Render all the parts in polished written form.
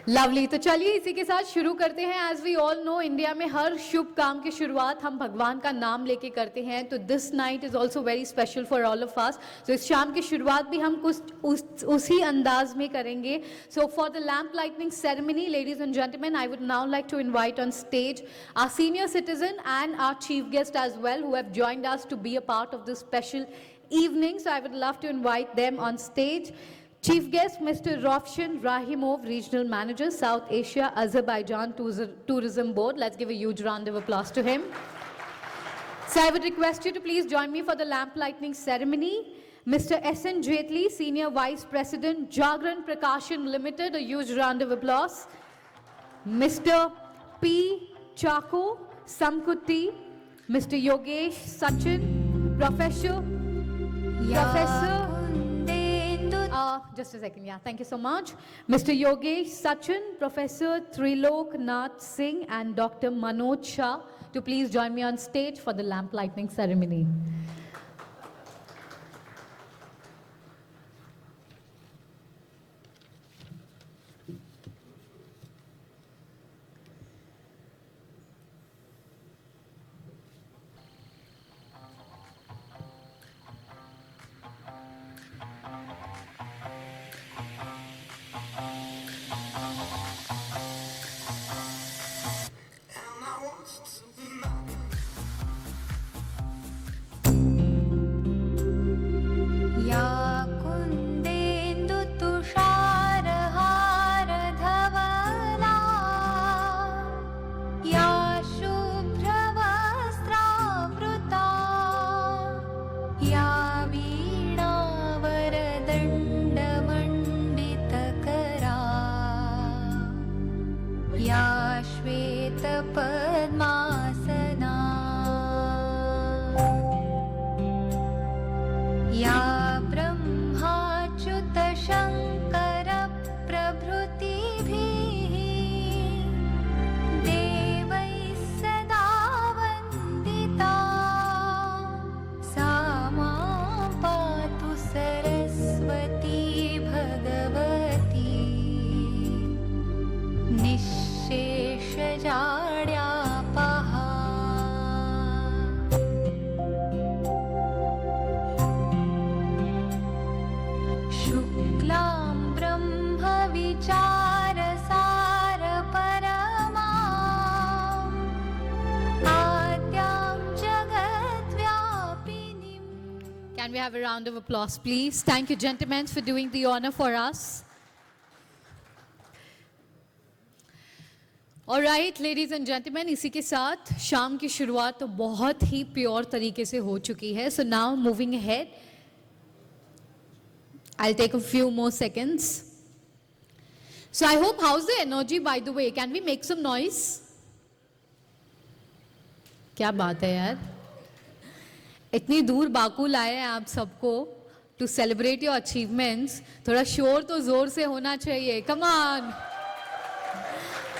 Lovely. तो चलिए इसी के साथ शुरू करते हैं। As we all know, India में हर शुभ काम की शुरुआत हम भगवान का नाम लेके करते हैं। तो this night is also very special for all of us. तो इस शाम की शुरुआत भी हम कुछ उसी अंदाज में करेंगे। So for the lamp lightning ceremony, ladies and gentleman, I would now like to invite on stage our senior citizen and our chief guest as well, who have joined us to be a part of this special evening. So I would love to invite them on stage. Chief guest, Mr. Rovshan Rahimov, Regional Manager, South Asia, Azerbaijan Tourism Board. Let's give a huge round of applause to him. So I would request you to please join me for the lamp lighting ceremony. Mr. S.N. Jetli, Senior Vice President, Jagran Prakashan Limited. A huge round of applause. Mr. P. Chako Samkutti, Mr. Yogesh Sachin, Professor. Just a second, yeah, thank you so much. Mr. Yogesh Sachin, Professor Trilok Nath Singh, and Dr. Manoj Shah to please join me on stage for the lamp lighting ceremony. Can we have a round of applause, please? Thank you, gentlemen, for doing the honor for us. All right, ladies and gentlemen, इसी के साथ शाम की शुरुआत तो बहुत ही pure तरीके से हो चुकी है. So now moving ahead, I'll take a few more seconds. So I hope, how's the energy, by the way? Can we make some noise? क्या बात है यार, इतनी दूर बाकू लाए हैं आप सबको टू सेलिब्रेट योर अचीवमेंट्स. थोड़ा शोर तो जोर से होना चाहिए. कम ऑन,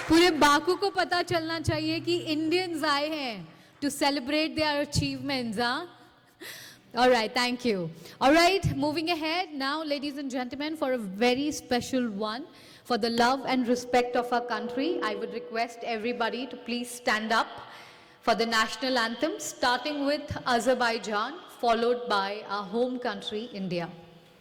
पूरे बाकू को पता चलना चाहिए कि इंडियंस आए हैं to celebrate their achievements. All right, thank you. All right, moving ahead now, ladies and gentlemen, for a very special one, for the love and respect of our country, I would request everybody to please stand up for the national anthem, starting with Azerbaijan, followed by our home country, India.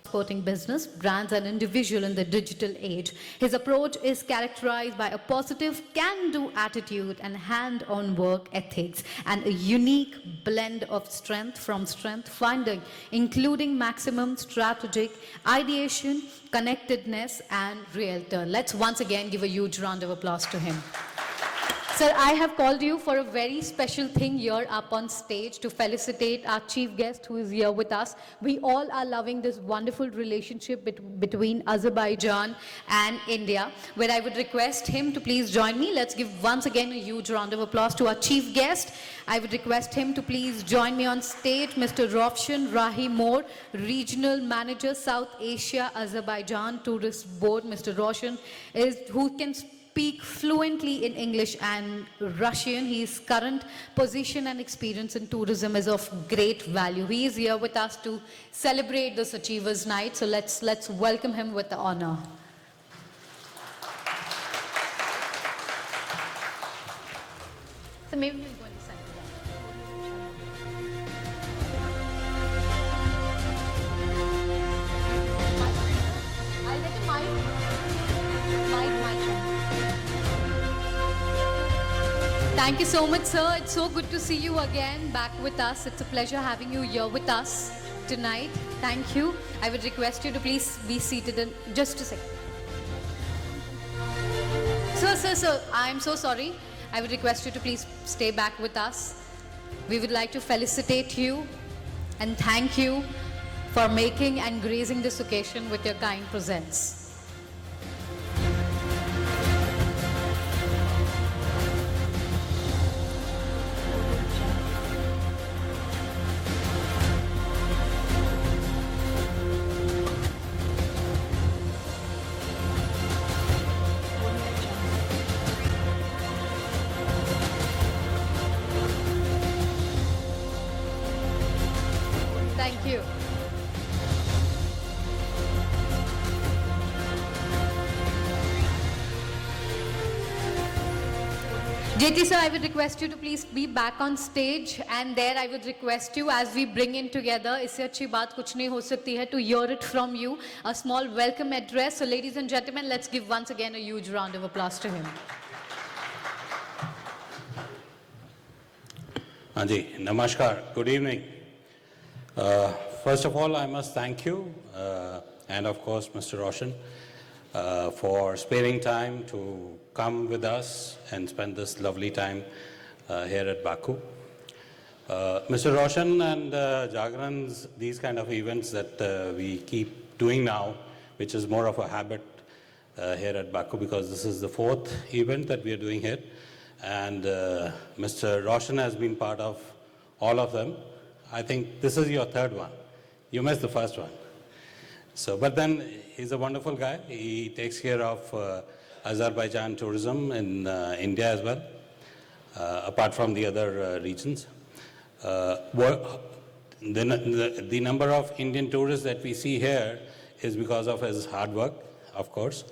Supporting business, brands and individual in the digital age. His approach is characterized by a positive can-do attitude and hand-on work ethics, and a unique blend of strength from strength finding, including maximum strategic ideation, connectedness and real turn. Let's once again give a huge round of applause to him. Sir, I have called you for a very special thing here up on stage to felicitate our chief guest who is here with us. We all are loving this wonderful relationship between Azerbaijan and India, where I would request him to please join me. Let's give once again a huge round of applause to our chief guest. I would request him to please join me on stage, Mr. Rovshan Rahimov, Regional Manager, South Asia, Azerbaijan Tourist Board. Mr. Rovshan is who can speak fluently in English and Russian. His current position and experience in tourism is of great value. He is here with us to celebrate this Achievers Night. So let's welcome him with the honor. So maybe we'll go on this side. I'll get a mic. Thank you so much, sir. It's so good to see you again back with us. It's a pleasure having you here with us tonight. Thank you. I would request you to please be seated in just a second. Sir, I'm so sorry. I would request you to please stay back with us. We would like to felicitate you and thank you for making and gracing this occasion with your kind presence. Thank you. JT sir, I would request you to please be back on stage, and there I would request you, as we bring in together, इससे अच्छी बात कुछ नहीं हो सकती है, to hear it from you, a small welcome address. So ladies and gentlemen, let's give once again a huge round of applause to him. हाँ जी, नमस्कार, good evening. First of all, I must thank you and of course Mr. Roshan for sparing time to come with us and spend this lovely time here at Baku. Mr. Roshan and Jagran's, these kind of events that we keep doing now, which is more of a habit here at Baku, because this is the 4th event that we are doing here, and Mr. Roshan has been part of all of them. I think this is your 3rd one. You missed the 1st one. So, but then he's a wonderful guy. He takes care of Azerbaijan tourism in India as well, apart from the other regions. The number of Indian tourists that we see here is because of his hard work, of course,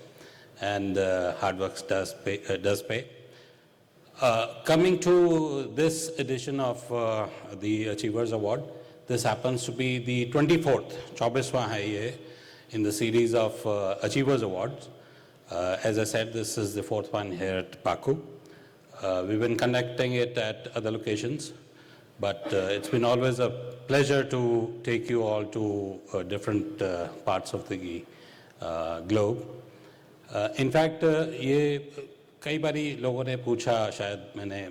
and hard work does pay. Coming to this edition of the Achievers Award, this happens to be the 24th, 24वां है ये, in the series of Achievers Awards. As I said, this is the 4th one here at Baku. We've been conducting it at other locations, but it's been always a pleasure to take you all to different parts of the globe. In fact, ये कई बारी लोगों ने पूछा, शायद मैंने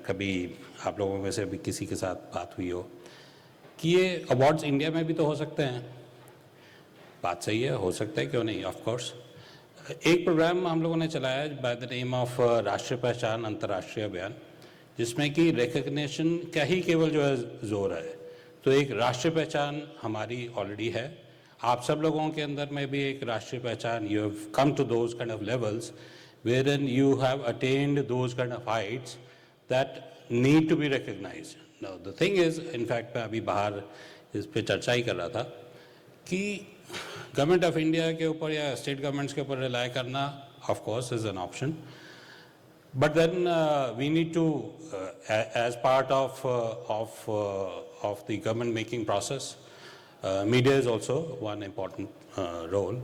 कभी आप लोगों में से भी किसी के साथ बात हुई हो, कि ये अवार्ड्स इंडिया में भी तो हो सकते हैं. बात सही है, हो सकता है, क्यों नहीं, ऑफ कोर्स. एक प्रोग्राम हम लोगों ने चलाया बाय द नेम ऑफ राष्ट्रीय पहचान अंतर्राष्ट्रीय अभियान, जिसमें कि रिकग्निशन का ही केवल जो है जोर है. तो एक राष्ट्रीय पहचान हमारी ऑलरेडी है, आप सब लोगों के अंदर में भी एक राष्ट्रीय पहचान, you have come to those kind of levels wherein you have attained those kind of heights that need to be recognized. Now the thing is, in fact मैं अभी बाहर इस पे चर्चा ही कर रहा था कि गवर्नमेंट ऑफ इंडिया के ऊपर या स्टेट गवर्नमेंट्स के ऊपर रिलाई करना of course is an option, but then we need to as part of the government making process, media is also one important role.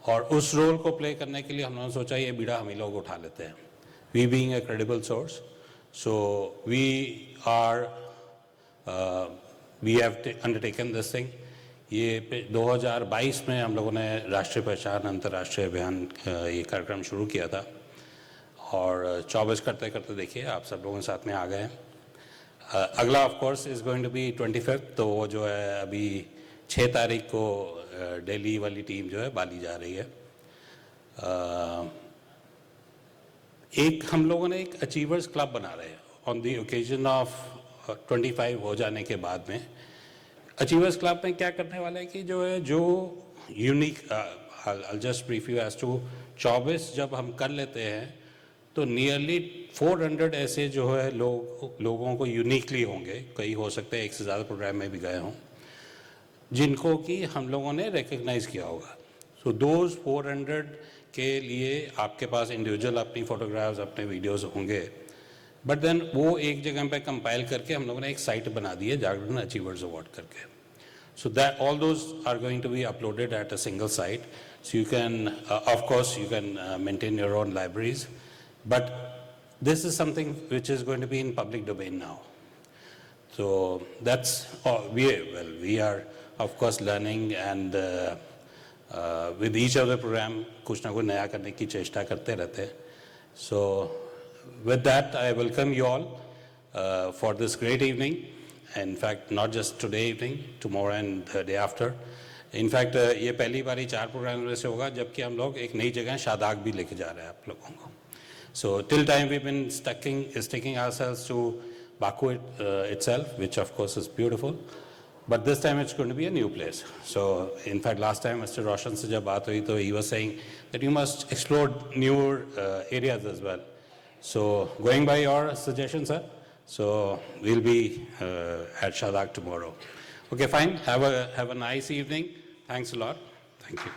और उस रोल को प्ले करने के लिए हमने सोचा ये बीड़ा हम ही लोग उठा लेते हैं. We being a credible source, so we have undertaken this thing. ये 2022 में हम लोगों ने राष्ट्रीय पहचान अंतर्राष्ट्रीय अभियान ये कार्यक्रम शुरू किया था, और 24 करते करते देखिए आप सब लोगों के साथ में आ गए हैं. अगला of course is going to be 25th, तो वो जो है अभी 6 तारीख को दिल्ली वाली टीम जो है बाली जा रही है. एक हम लोगों ने एक अचीवर्स क्लब बना रहे हैं ऑन द ओकेजन ऑफ 25 हो जाने के बाद में. अचीवर्स क्लब में क्या करने वाले हैं कि जो है जो unique, I'll just brief you as to 24 जब हम कर लेते हैं तो नियरली 400 ऐसे जो है लोगों को यूनिकली होंगे, कई हो सकते हैं एक से ज़्यादा प्रोग्राम में भी गए हों, जिनको कि हम लोगों ने रिकग्नाइज़ किया होगा. सो दोज 400 के लिए आपके पास इंडिविजुअल अपनी फ़ोटोग्राफ्स, अपने वीडियोस होंगे बट देन वो एक जगह पे कंपाइल करके हम लोगों ने एक साइट बना दी है जागरण अचीवर्स अवार्ड करके. So that all those are going to be uploaded at a single site. So you can, of course, you can maintain your own libraries, but this is something which is going to be in public domain now. So that's, we are of course learning and with each other program, कुछ ना कुछ नया करने की चेष्टा करते रहते हैं. So with that, I welcome you all for this great evening. In fact, not just today evening, tomorrow and the day after. In fact, ये पहली बारी 4 प्रोग्राम में से होगा जबकि हम लोग एक नई जगह शादाग भी लेके जा रहे हैं आप लोगों को. So till time we've been sticking ourselves to Baku itself, which of course is beautiful. But this time it's going to be a new place. So in fact, last time Mr. Roshan se jab baat hui, to he was saying that you must explore newer areas as well. So going by your suggestion, sir, so we'll be at Shadak tomorrow. Okay, fine. Have a nice evening. Thanks a lot. Thank you.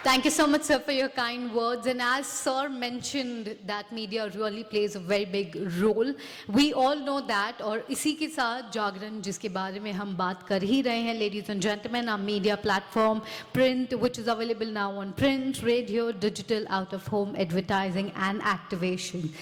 Thank you so much, sir, for your kind words. And as sir mentioned, that media really plays a very big role. We all know that. और इसी के साथ जागरण जिसके बारे में हम बात कर ही रहे हैं, ladies and gentlemen, our media platform, print, which is available now on print, radio, digital, out of home, advertising and activation.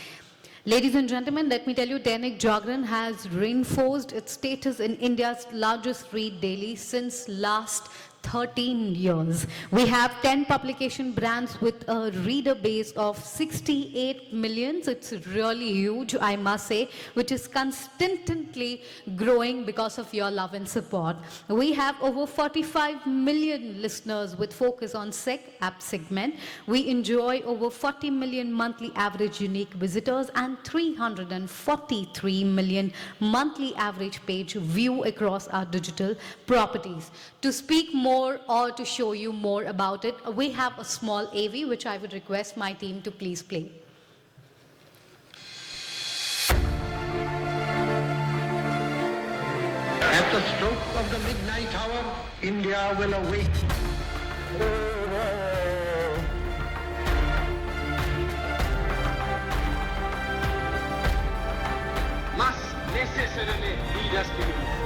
Ladies and gentlemen, let me tell you, Dainik Jagran has reinforced its status in India's largest read daily since last 13 years. We have 10 publication brands with a reader base of 68 million. It's really huge, I must say, which is constantly growing because of your love and support. We have over 45 million listeners with focus on SEC app segment. We enjoy over 40 million monthly average unique visitors and 343 million monthly average page view across our digital properties. To speak more or to show you more about it, we have a small AV which I would request my team to please play. At the stroke of the midnight hour, India will awake. Must necessarily lead us to believe.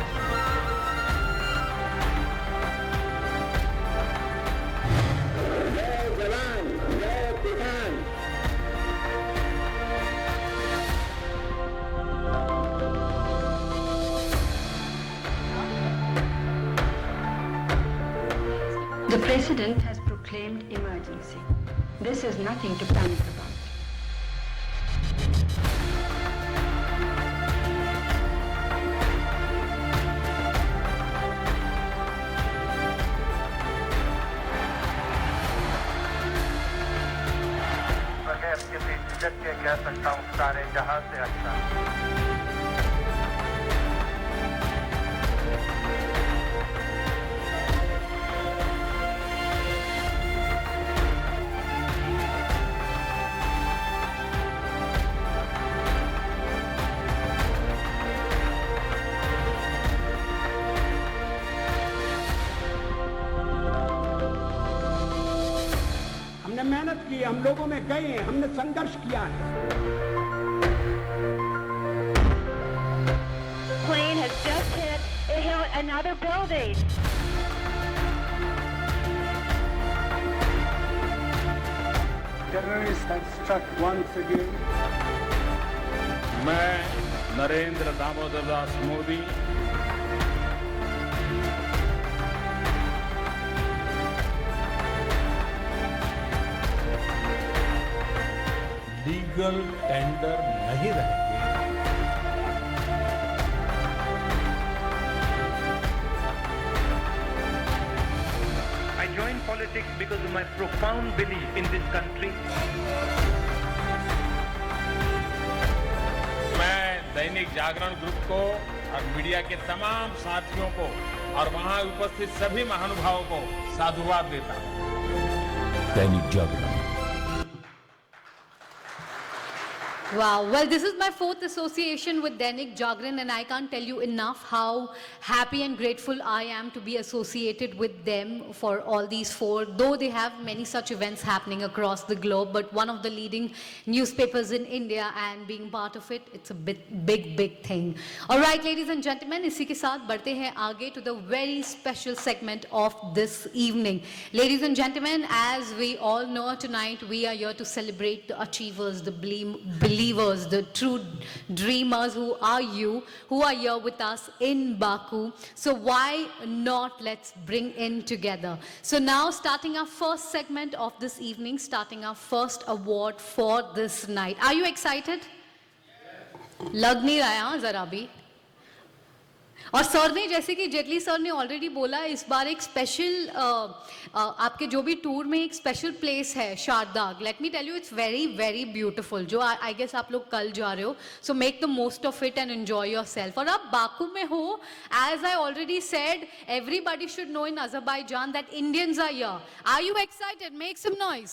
The President has proclaimed emergency. This is nothing to panic about. बगैर किसी झिझक के कह सकता हूँ सारे जहां से अच्छा. हमने मेहनत की, हम लोगों में गए हैं, हमने संघर्ष किया है. Plane has just hit another building. Terrorists have struck once again. मैं नरेंद्र दामोदर दास मोदी लीगल टेंडर नहीं रहेंगे. I joined politics because of my profound belief in this country. मैं दैनिक जागरण ग्रुप को और मीडिया के तमाम साथियों को और वहां उपस्थित सभी महानुभावों को साधुवाद देता हूं. Dainik Jagran. Wow. Well, this is my 4th association with Dainik Jagran, and I can't tell you enough how happy and grateful I am to be associated with them for all these 4, though they have many such events happening across the globe, but one of the leading newspapers in India, and being part of it, it's a big thing. All right, ladies and gentlemen, इसी के साथ बढ़ते हैं आगे to the very special segment of this evening. Ladies and gentlemen, as we all know, tonight we are here to celebrate the achievers, the believers, the true dreamers who are here with us in Baku. So why not let's bring in together. So now starting our first segment of this evening, starting our first award for this night. Are you excited? लग नहीं रहा है जरा भी. और sir ने जैसे कि जेटली सर ने ऑलरेडी बोला, इस बार एक स्पेशल आपके जो भी टूर में एक स्पेशल प्लेस है Shahdag. Let me tell you, it's very beautiful, जो आई गेस आप लोग कल जा रहे हो. So make the most of it and enjoy yourself. और आप बाकू में हो, as I already said, everybody should know in Azerbaijan that Indians are here. Are you excited? Make some noise.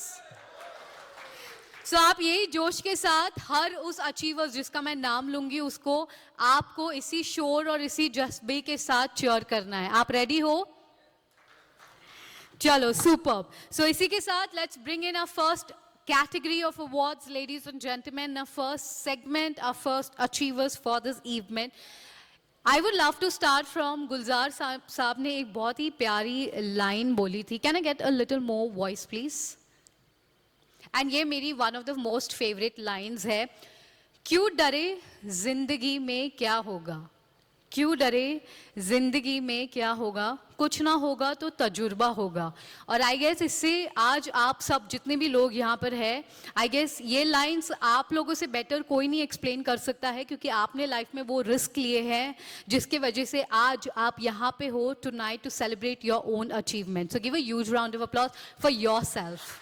So आप यही जोश के साथ हर उस अचीवर्स जिसका मैं नाम लूंगी उसको आपको इसी शोर और इसी जज्बे के साथ चीयर करना है. आप रेडी हो? चलो, सुपर्ब. सो इसी के साथ let's bring in our first category of awards, ladies and gentlemen, our first segment, our first achievers for this evening. I would love to start from Gulzar साहब ने एक बहुत ही प्यारी लाइन बोली थी. Can I get a little more voice, please? And ये मेरी one of the most favourite lines है. क्यों डरे जिंदगी में क्या होगा, क्यों डरे जिंदगी में क्या होगा, कुछ ना होगा तो तजुर्बा होगा. और आई गेस इससे आज आप सब जितने भी लोग यहाँ पर है, आई गेस ये लाइन्स आप लोगों से बेटर कोई नहीं एक्सप्लेन कर सकता है, क्योंकि आपने लाइफ में वो रिस्क लिए हैं जिसके वजह से आज आप यहाँ पे हो tonight to celebrate your own achievement. So give a huge round of applause for yourself.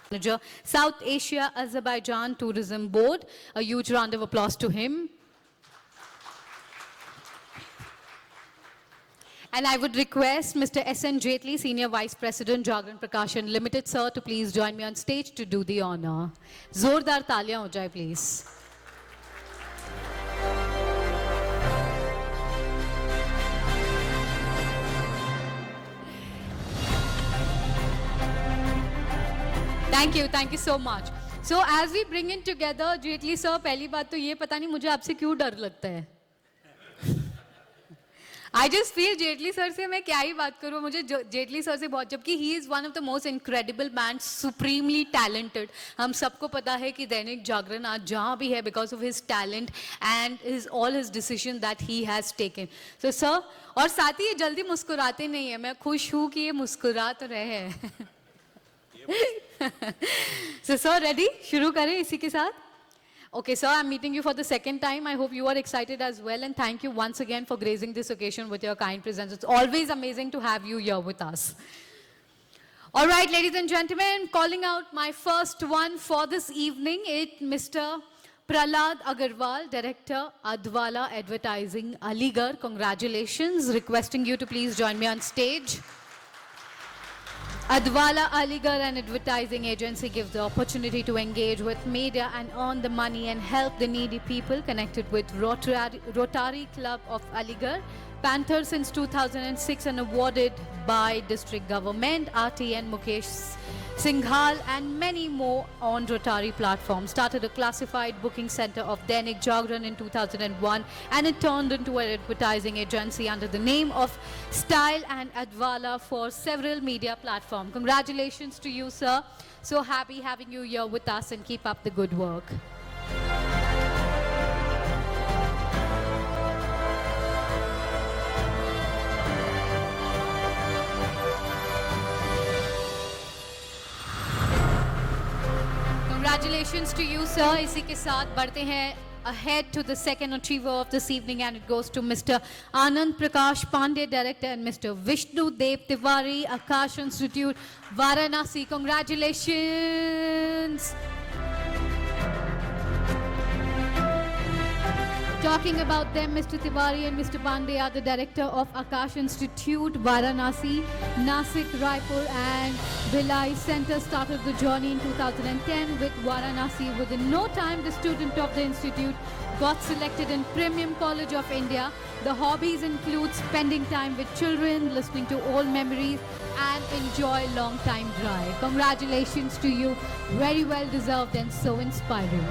Manager, South Asia Azerbaijan Tourism Board. A huge round of applause to him. And I would request Mr. S.N. Jaitley, Senior Vice President, Jagran Prakashan Limited, sir, to please join me on stage to do the honor. Zordar taaliyan ho jaye, please. Thank you so much. So as we bring in together, Jaitley sir, पहली बात तो ये पता नहीं मुझे आपसे क्यों डर लगता है. I just feel Jaitley sir से मैं क्या ही बात करूँ, मुझे जेटली सर से बहुत, जबकि he is one of the most incredible man, supremely talented. हम सबको पता है कि दैनिक जागरण आज जहाँ भी है because of his talent and all his decision that he has taken. So sir, और साथ ही ये जल्दी मुस्कुराते नहीं है, मैं खुश हूँ कि ये मुस्कुरा तो रहे हैं. So sir, ready? शुरू करें इसी के साथ? Okay, sir, I'm meeting you for the second time. I hope you are excited as well, and thank you once again for gracing this occasion with your kind presence. It's always amazing to have you here with us. All right, ladies and gentlemen, calling out my first one for this evening, it's Mr. Prahlad Agarwal, Director, Adwala Advertising, Aligarh. Congratulations. Requesting you to please join me on stage. Adwala Aligarh, an advertising agency, gives the opportunity to engage with media and earn the money and help the needy people, connected with Rotary Club of Aligarh. Panther since 2006 and awarded by district government, RTN Mukesh Singhal and many more on Rotary platform. Started a classified booking center of Dainik Jagran in 2001 and it turned into an advertising agency under the name of Style and Adwala for several media platforms. Congratulations to you, sir. So happy having you here with us, and keep up the good work. Congratulations to you, sir. इसी के साथ बढ़ते हैं ahead to the second achiever of this evening, and it goes to Mr. Anand Prakash Pandey, Director, and Mr. Vishnu Dev Tiwari, Akash Institute, Varanasi. Congratulations. Talking about them, Mr. Tiwari and Mr. Pandey are the Director of Akash Institute, Varanasi, Nasik, Raipur, and Bhilai Center started the journey in 2010 with Varanasi. Within no time, the student of the institute got selected in Premium College of India. The hobbies include spending time with children, listening to old memories, and enjoy long time drive. Congratulations to you. Very well deserved and so inspiring.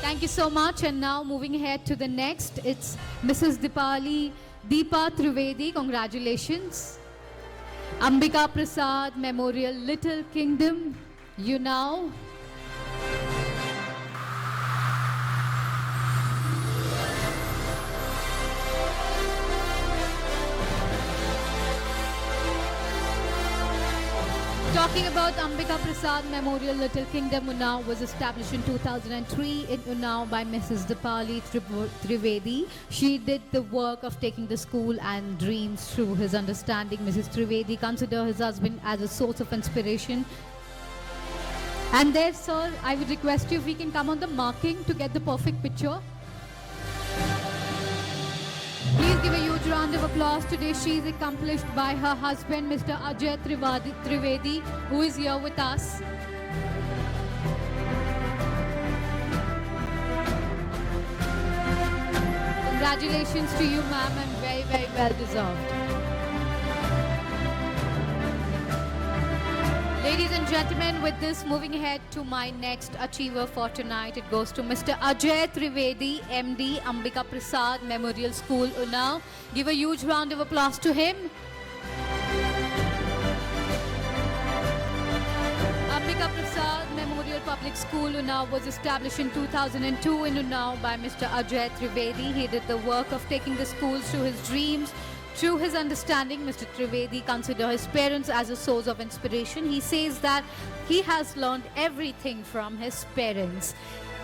Thank you so much. And now moving ahead to the next, it's Mrs. Deepa Trivedi. Congratulations. Ambika Prasad Memorial, Little Kingdom, Unnao. Talking about Ambika Prasad Memorial, Little Kingdom, Unnao was established in 2003 in Unnao by Mrs. Deepali Trivedi. She did the work of taking the school and dreams through his understanding. Mrs. Trivedi considered his husband as a source of inspiration. And there, sir, I would request you if we can come on the marking to get the perfect picture. Please give a huge round of applause. Today she is accomplished by her husband, Mr. Ajay Trivedi, who is here with us. Congratulations to you, ma'am, and very, very well deserved. Ladies and gentlemen, with this, moving ahead to my next achiever for tonight, it goes to Mr. Ajay Trivedi, MD, Ambika Prasad Memorial School, Unnao. Give a huge round of applause to him. Ambika Prasad Memorial Public School, Unnao was established in 2002 in Unnao by Mr. Ajay Trivedi. He did the work of taking the schools to his dreams. Through his understanding, Mr. Trivedi considers his parents as a source of inspiration. He says that he has learned everything from his parents.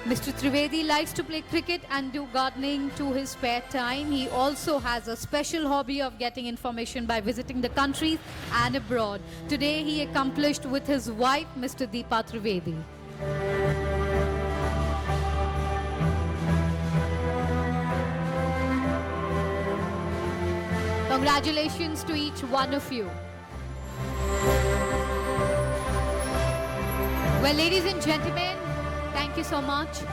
Mr. Trivedi likes to play cricket and do gardening to his spare time. He also has a special hobby of getting information by visiting the country and abroad. Today he accomplished with his wife, Mr. Deepa Trivedi. Congratulations to each one of you. Well, ladies and gentlemen, thank you so much.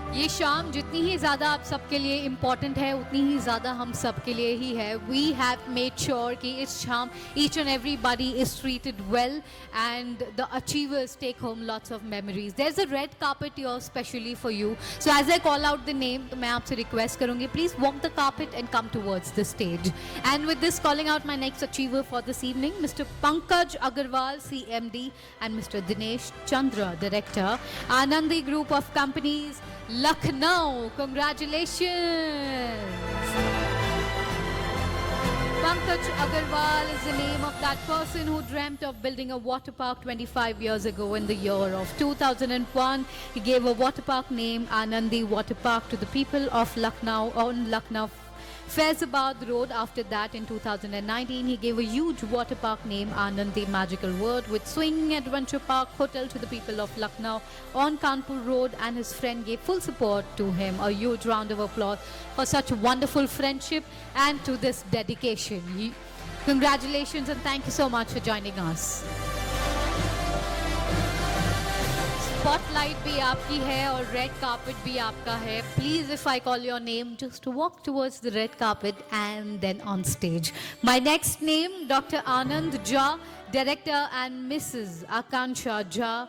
ये शाम जितनी ही ज़्यादा आप सबके लिए important है उतनी ही ज़्यादा हम सबके लिए ही है. We have made sure कि इस शाम each and everybody is treated well and the achievers take home lots of memories. There's a red carpet here specially for you. So as I call out the name, तो मैं आपसे request करूँगी, please walk the carpet and come towards the stage. And with this, calling out my next achiever for this evening, Mr. Pankaj Agarwal, CMD, and Mr. Dinesh Chandra, Director, Anandi Group of Companies, Lucknow. Congratulations. Pankaj Agarwal is the name of that person who dreamt of building a water park 25 years ago in the year of 2001. He gave a water park named Anandi Water Park to the people of Lucknow on Lucknow Faizabad Road. After that, in 2019, he gave a huge water park named Anandi Magical World with Swinging Adventure Park Hotel to the people of Lucknow on Kanpur Road, and his friend gave full support to him. A huge round of applause for such wonderful friendship and to this dedication. Congratulations and thank you so much for joining us. Spotlight भी आपकी है और red carpet भी आपका है. Please, if I call your name, just walk towards the red carpet and then on stage. My next name, Dr. Anand Jha, Director, and Mrs. Akansha Jha,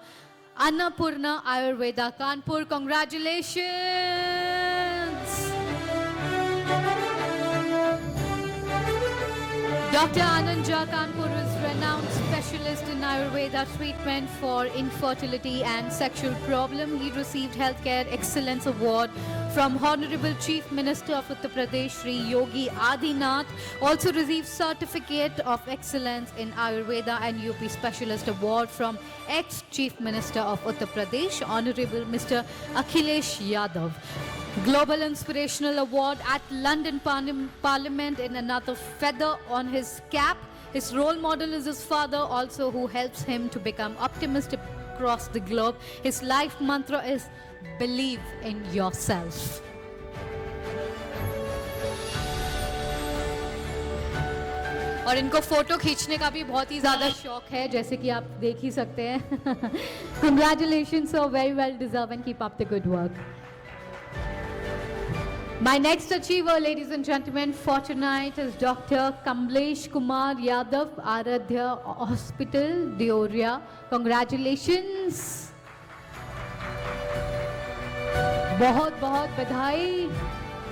Annapurna Ayurveda, Kanpur. Congratulations. Dr. Anand Jha, Kanpur is renowned specialist in Ayurveda treatment for infertility and sexual problem. He received Healthcare Excellence Award from Honorable Chief Minister of Uttar Pradesh, Sri Yogi Adityanath. Also received Certificate of Excellence in Ayurveda and UP Specialist Award from ex-Chief Minister of Uttar Pradesh, Honorable Mr. Akhilesh Yadav. Global Inspirational Award at London Parliament in another feather on his cap. His role model is his father also, who helps him to become optimistic across the globe. His life mantra is believe in yourself. और इनको photo खींचने का भी बहुत ही ज़्यादा शौक है, जैसे कि आप देख ही सकते हैं. Congratulations, sir. Very well deserved and keep up the good work. My next achiever, ladies and gentlemen, for tonight is Dr. Kamlesh Kumar Yadav, Aradhya Hospital, Deoria. Congratulations. बहुत बहुत बधाई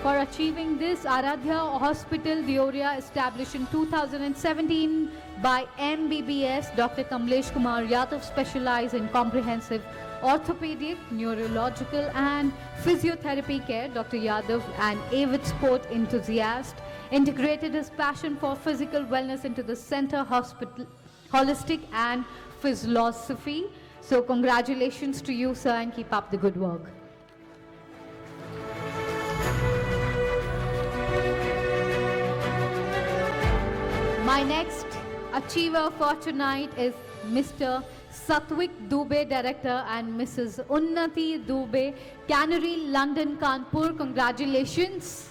for achieving this. Aradhya Hospital, Deoria, established in 2017 by MBBS Dr. Kamlesh Kumar Yadav, specialized in comprehensive orthopedic, neurological and physiotherapy care. Dr. Yadav, an avid sport enthusiast, integrated his passion for physical wellness into the center hospital, holistic and philosophy. So congratulations to you, sir, and keep up the good work. My next achiever for tonight is Mr. Satvik Dubey, Director, and Mrs. Unnati Dubey, Canary, London, Kanpur. Congratulations.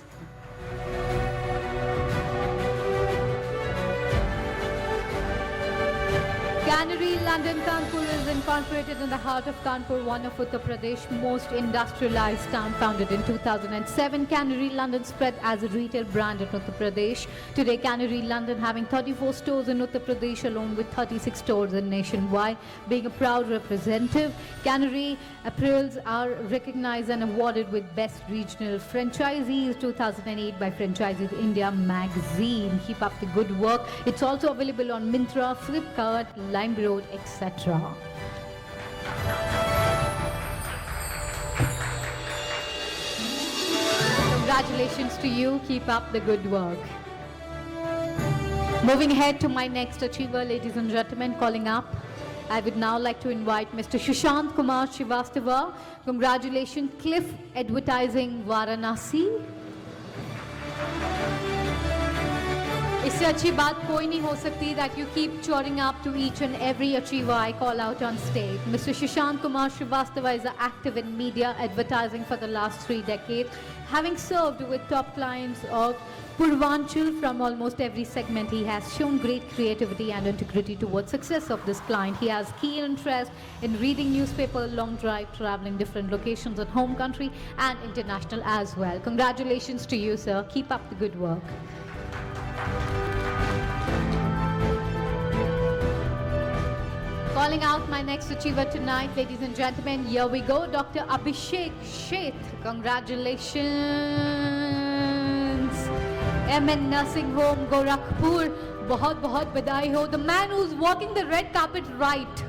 Canary, London, Kanpur is incorporated in the heart of Kanpur, one of Uttar Pradesh's most industrialized town. Founded in 2007, Canary London spread as a retail brand in Uttar Pradesh. Today, Canary London having 34 stores in Uttar Pradesh along with 36 stores in nationwide. Being a proud representative, Canary Apparels are recognized and awarded with Best Regional Franchisees 2008 by Franchises India magazine. Keep up the good work. It's also available on Myntra, Flipkart, Limeroad, etc. Congratulations to you. Keep up the good work. Moving ahead to my next achiever, ladies and gentlemen, calling up, I would now like to invite Mr. Sushant Kumar Srivastava. Congratulations, Cliff Advertising, Varanasi. इससे अच्छी बात कोई नहीं हो सकती that you keep cheering up to each and every achiever I call out on stage. Mr. Sushant Kumar Srivastava is active in media advertising for the last 3 decades, having served with top clients of Purvanchal from almost every segment. He has shown great creativity and integrity towards success of this client. He has keen interest in reading newspaper, long drive, traveling different locations at home country and international as well. Congratulations to you, sir. Keep up the good work. Calling out my next achiever tonight, ladies and gentlemen, here we go, Dr. Abhishek Sheth. Congratulations. MN Nursing Home, Gorakhpur. बहुत बहुत बधाई हो. The man who's walking the red carpet right.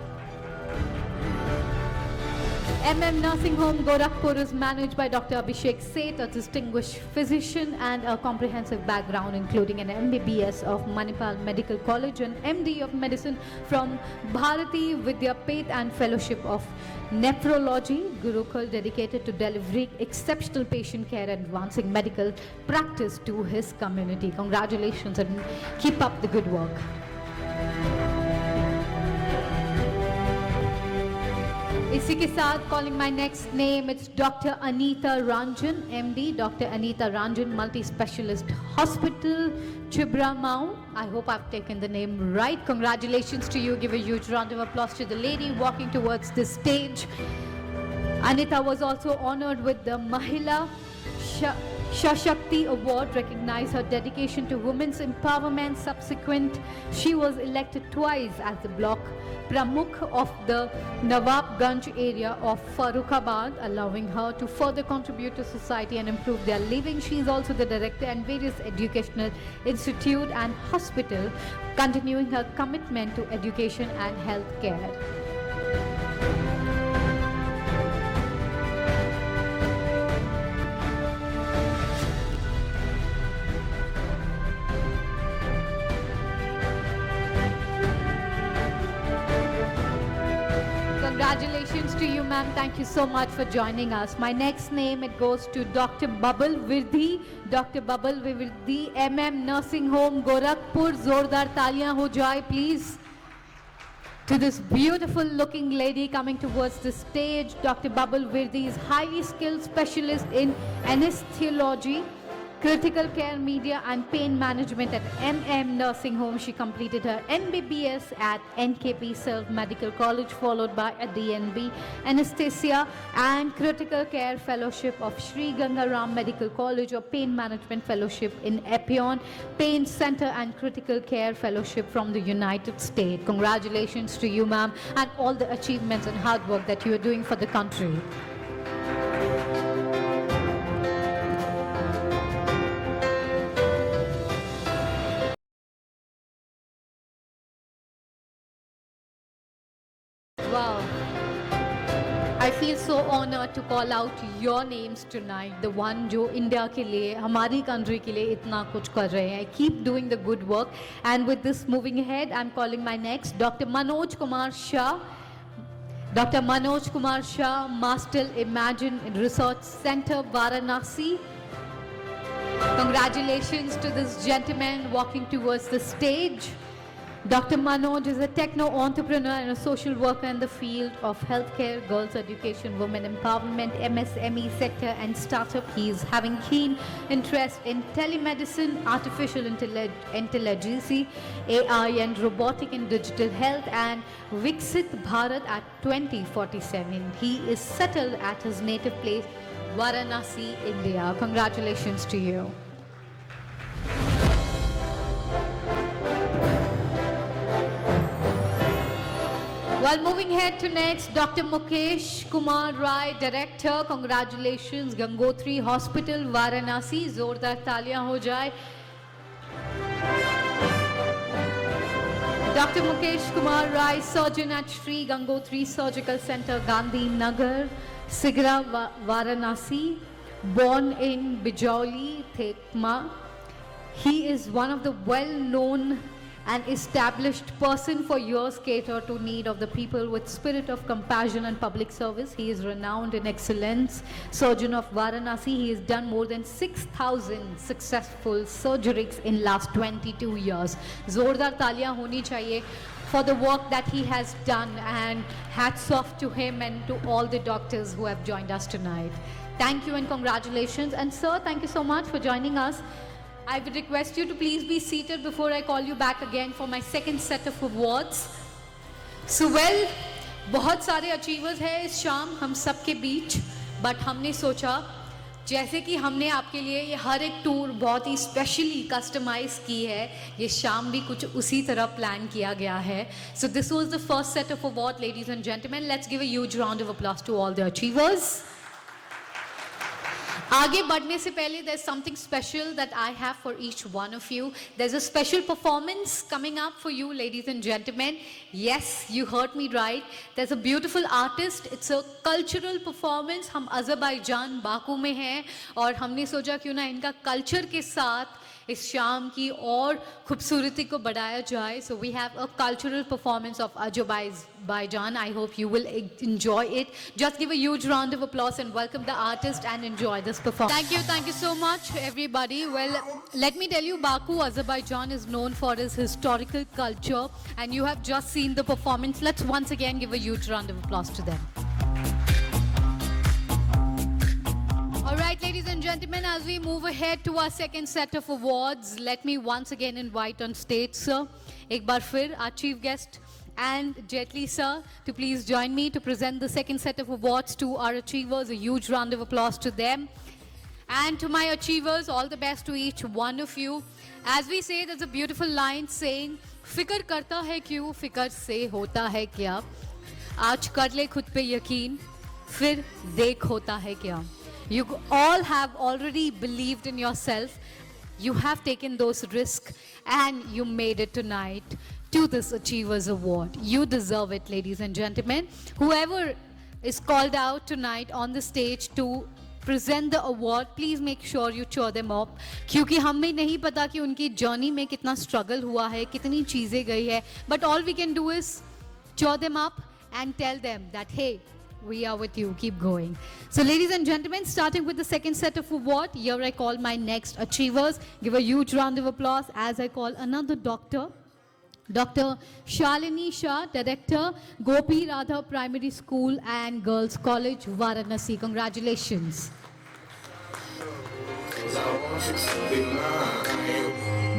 Nursing Home, Gorakhpur is managed by Dr. Abhishek Seth, a distinguished physician and a comprehensive background including an MBBS of Manipal Medical College and MD of Medicine from Bharati Vidyapeth and Fellowship of Nephrology, Gurukul, dedicated to delivering exceptional patient care and advancing medical practice to his community. Congratulations and keep up the good work. इसी के साथ calling my next name, it's Dr. Anita Ranjan, MD, Dr. Anita Ranjan, Multi-Specialist Hospital, Chibramau. I hope I've taken the name right. Congratulations to you. Give a huge round of applause to the lady walking towards the stage. Anita was also honored with the Mahila Shashakti Award, recognize her dedication to women's empowerment. Subsequent, she was elected twice as the block Pramukh of the Nawabganj area of Farrukhabad, allowing her to further contribute to society and improve their living. She is also the director and various educational institute and hospital, continuing her commitment to education and health care. Congratulations to you, ma'am. Thank you so much for joining us. My next name, it goes to Dr. Babal Virdhi. Dr. Babal Virdhi, MM Nursing Home, Gorakhpur. Zordar taliyan ho jaye, please. To this beautiful looking lady coming towards the stage, Dr. Babal Virdhi is highly skilled specialist in anesthesiology, Critical care, media and pain management at MM Nursing Home. She completed her MBBS at NKP Self Medical College, followed by a DNB Anesthesia and Critical Care Fellowship of Sri Gangaram Medical College, or Pain Management Fellowship in Epion Pain Center and Critical Care Fellowship from the United States. Congratulations to you, ma'am, and all the achievements and hard work that you are doing for the country. Wow. I feel so honored to call out your names tonight, the one जो India के लिए, हमारी country के लिए इतना कुछ कर रहे हैं. Keep doing the good work. And with this, moving ahead, I'm calling my next Dr. Manoj Kumar Shah. Dr. Manoj Kumar Shah, Master Imagine Research Center, Varanasi. Congratulations to this gentleman walking towards the stage. Dr. Manoj is a techno-entrepreneur and a social worker in the field of healthcare, girls' education, women empowerment, MSME sector and startup. He is having keen interest in telemedicine, artificial intelligence, AI and robotic and digital health, and Viksit Bharat at 2047. He is settled at his native place, Varanasi, India. Congratulations to you. While moving ahead to next, Dr. Mukesh Kumar Rai, Director. Congratulations, Gangotri Hospital, Varanasi. Zordar taaliyan ho jaye. Dr. Mukesh Kumar Rai, Surgeon at Sri Gangotri Surgical Center, Gandhi Nagar, Sigra, Varanasi. Born in Bijauli, Thekma. He is one of the well-known and established person for years, cater to need of the people with spirit of compassion and public service. He is renowned in excellence. Surgeon of Varanasi, he has done more than 6,000 successful surgeries in last 22 years. Zordar taaliyan honi chahiye for the work that he has done, and hats off to him and to all the doctors who have joined us tonight. Thank you and congratulations. And sir, thank you so much for joining us. I would request you to please be seated before I call you back again for my second set of awards. So well, बहुत सारे achievers हैं इस शाम हम सब के बीच, but हमने सोचा जैसे कि हमने आपके लिए ये हर एक टूर बहुत ही स्पेशली कस्टमाइज की है, ये शाम भी कुछ उसी तरह प्लान किया गया है. So this was the first set of award, ladies and gentlemen. Let's give a huge round of applause to all the achievers. आगे बढ़ने से पहले there's something special that I have for each one of you. There's a special performance coming up for you, ladies and gentlemen. Yes, you heard me right. There's a beautiful artist. It's a cultural performance. हम Azerbaijan Baku में हैं और हमने सोचा क्यों ना इनका culture के साथ इस शाम की और खूबसूरती को बढ़ाया जाए. So we have a cultural performance of Azerbaijan. I hope you will enjoy it. Just give a huge round of applause and welcome the artist and enjoy this performance. Thank you so much everybody. Well, let me tell you, Baku, Azerbaijan is known for its historical culture and you have just seen the performance. Let's once again give a huge round of applause to them. Alright, ladies and gentlemen, as we move ahead to our second set of awards, let me once again invite on stage, sir, ek bar fir, our chief guest and Jetli sir, to please join me to present the second set of awards to our achievers. A huge round of applause to them. And to my achievers, all the best to each one of you. As we say, there's a beautiful line saying, "Fikr karta hai kyun, fikr se hota hai kya? Aaj kar le khud pe yakin, fir dekh hota hai kya?" You all have already believed in yourself. You have taken those risks and you made it tonight to this Achievers Award. You deserve it, ladies and gentlemen. Whoever is called out tonight on the stage to present the award, please make sure you cheer them up. क्योंकि हमें नहीं पता कि उनकी journey में कितना struggle हुआ है, कितनी चीजें गई है. But all we can do is cheer them up and tell them that, hey, we are with you, keep going. So ladies and gentlemen, starting with the second set of award, here I call my next achievers. Give a huge round of applause as I call another doctor. Dr. Shalini Shah, Director, Gopi Radha Primary School and Girls College, Varanasi. Congratulations.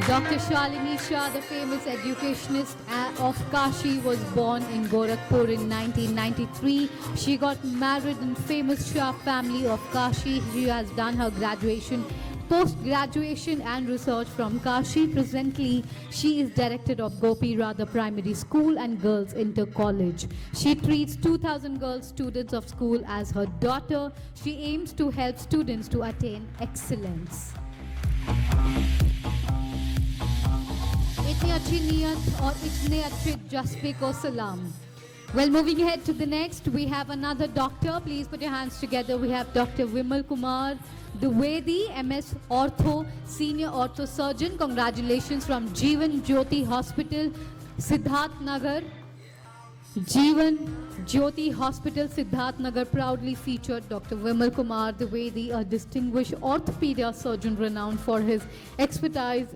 Dr. Shalini Shah, the famous educationist of Kashi, was born in Gorakhpur in 1993. She got married in famous Shah family of Kashi. She has done her graduation, post-graduation and research from Kashi. Presently, she is director of Gopi Radha Primary School and Girls Inter College. She treats 2,000 girl students of school as her daughter. She aims to help students to attain excellence. इतनी अच्छी नियत और इतने अच्छे जज्बे को सलाम. Well, moving ahead to the next, we have another doctor. Please put your hands together. We have Dr. Vimal Kumar Dwivedi, MS Ortho, Senior Ortho Surgeon. Congratulations from Jeevan Jyoti Hospital, Siddharth Nagar. Jeevan Jyoti Hospital, Siddharth Nagar proudly featured Dr. Vimal Kumar Dwivedi, a distinguished orthopedic surgeon renowned for his expertise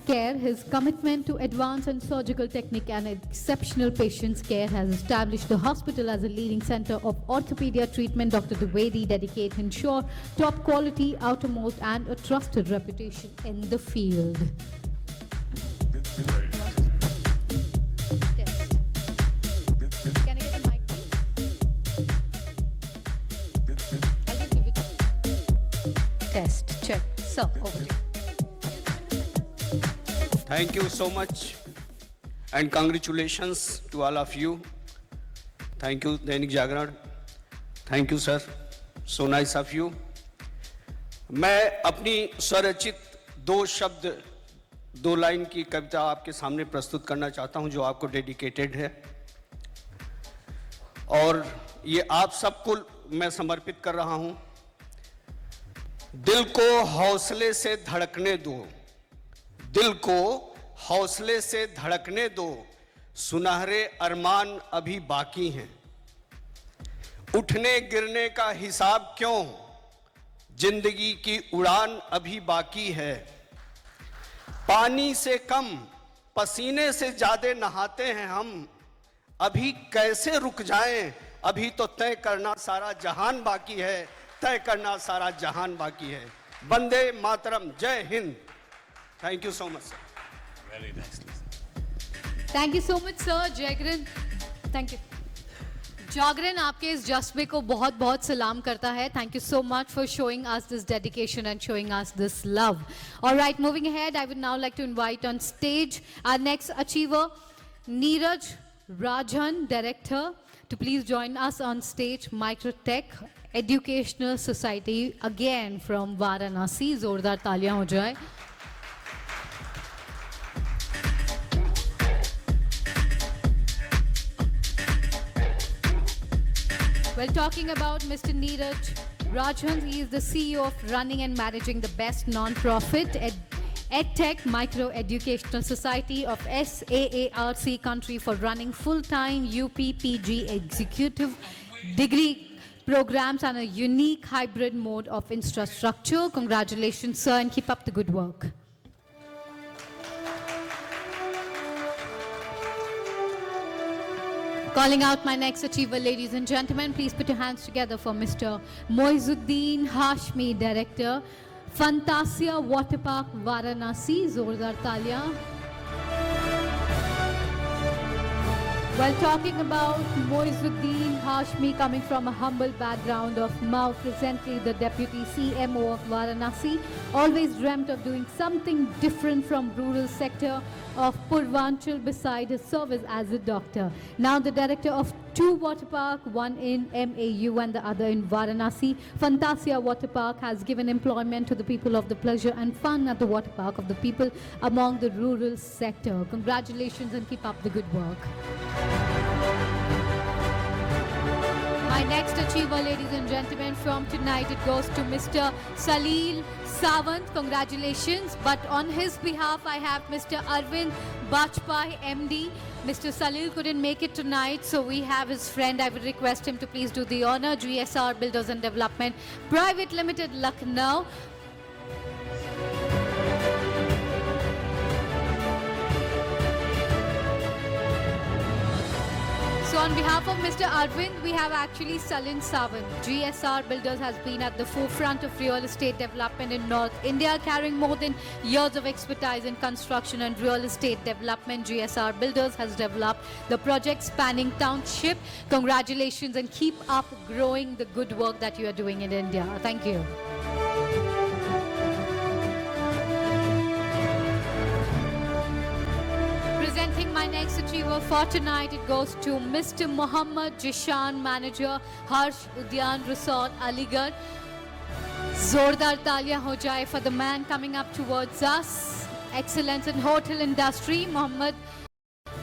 care. His commitment to advanced and surgical technique and exceptional patient's care has established the hospital as a leading center of orthopedic treatment. Dr. Dwivedi dedicates to ensure top quality, outermost and a trusted reputation in the field. Can I get the mic, please? I'll just give it to you. Test, check. So, over to you. Thank you so much and congratulations to all of you. Thank you, Dainik Jagran. Thank you, sir. So nice of you. मैं अपनी स्वरचित दो line की कविता आपके सामने प्रस्तुत करना चाहता हूं जो आपको डेडिकेटेड है और ये आप सबको मैं समर्पित कर रहा हूं. दिल को हौसले से धड़कने दो, दिल को हौसले से धड़कने दो, सुनहरे अरमान अभी बाकी हैं. उठने गिरने का हिसाब क्यों, जिंदगी की उड़ान अभी बाकी है. पानी से कम पसीने से ज्यादा नहाते हैं हम, अभी कैसे रुक जाएं, अभी तो तय करना सारा जहान बाकी है, तय करना सारा जहान बाकी है. वंदे मातरम, जय Hind. Thank you so much, sir. Very nicely. Thank you so much, sir. Jagran, thank you. Jagran, आपके इस जज्बे को बहुत बहुत सलाम करता है. Thank you so much for showing us this dedication and showing us this love. All right, moving ahead, I would now like to invite on stage our next achiever, Neeraj Rajan, Director, to please join us on stage. Microtech Educational Society, again from Varanasi. जोरदार तालियां हो जाए. Well, talking about Mr. Neeraj Rajan, he is the CEO of running and managing the best non-profit EdTech Micro Educational Society of SAARC country for running full-time UPPG executive degree programs and a unique hybrid mode of infrastructure. Congratulations, sir, and keep up the good work. Calling out my next achiever, ladies and gentlemen, please put your hands together for Mr. Moizuddin Hashmi, Director, Fantasia Water Park, Varanasi. Zordar Talia. While talking about Moizuddin Hashmi, coming from a humble background of Mao, presently the Deputy CMO of Varanasi, always dreamt of doing something different from rural sector of Purvanchal beside his service as a doctor. Now the director of two water park, one in MAU and the other in Varanasi. Fantasia Water Park has given employment to the people of the pleasure and fun at the water park of the people among the rural sector. Congratulations and keep up the good work. My next achiever, ladies and gentlemen, from tonight, it goes to Mr. Salil Sawant. Congratulations. But on his behalf, I have Mr. Arvind Bajpai, MD. Mr. Salil couldn't make it tonight, so we have his friend. I would request him to please do the honor. GSR Builders and Development Private Limited, Lucknow. So on behalf of Mr. Arvind, we have actually Salin Sawant. GSR Builders has been at the forefront of real estate development in North India, carrying more than years of expertise in construction and real estate development. GSR Builders has developed the project spanning township. Congratulations and keep up growing the good work that you are doing in India. Thank you. Presenting my next achiever for tonight, it goes to Mr. Mohammad Jishan, Manager, Harsh Udyan Resort, Aligarh. Zordar taaliyan ho jaye for the man coming up towards us. Excellence in hotel industry. Mohammad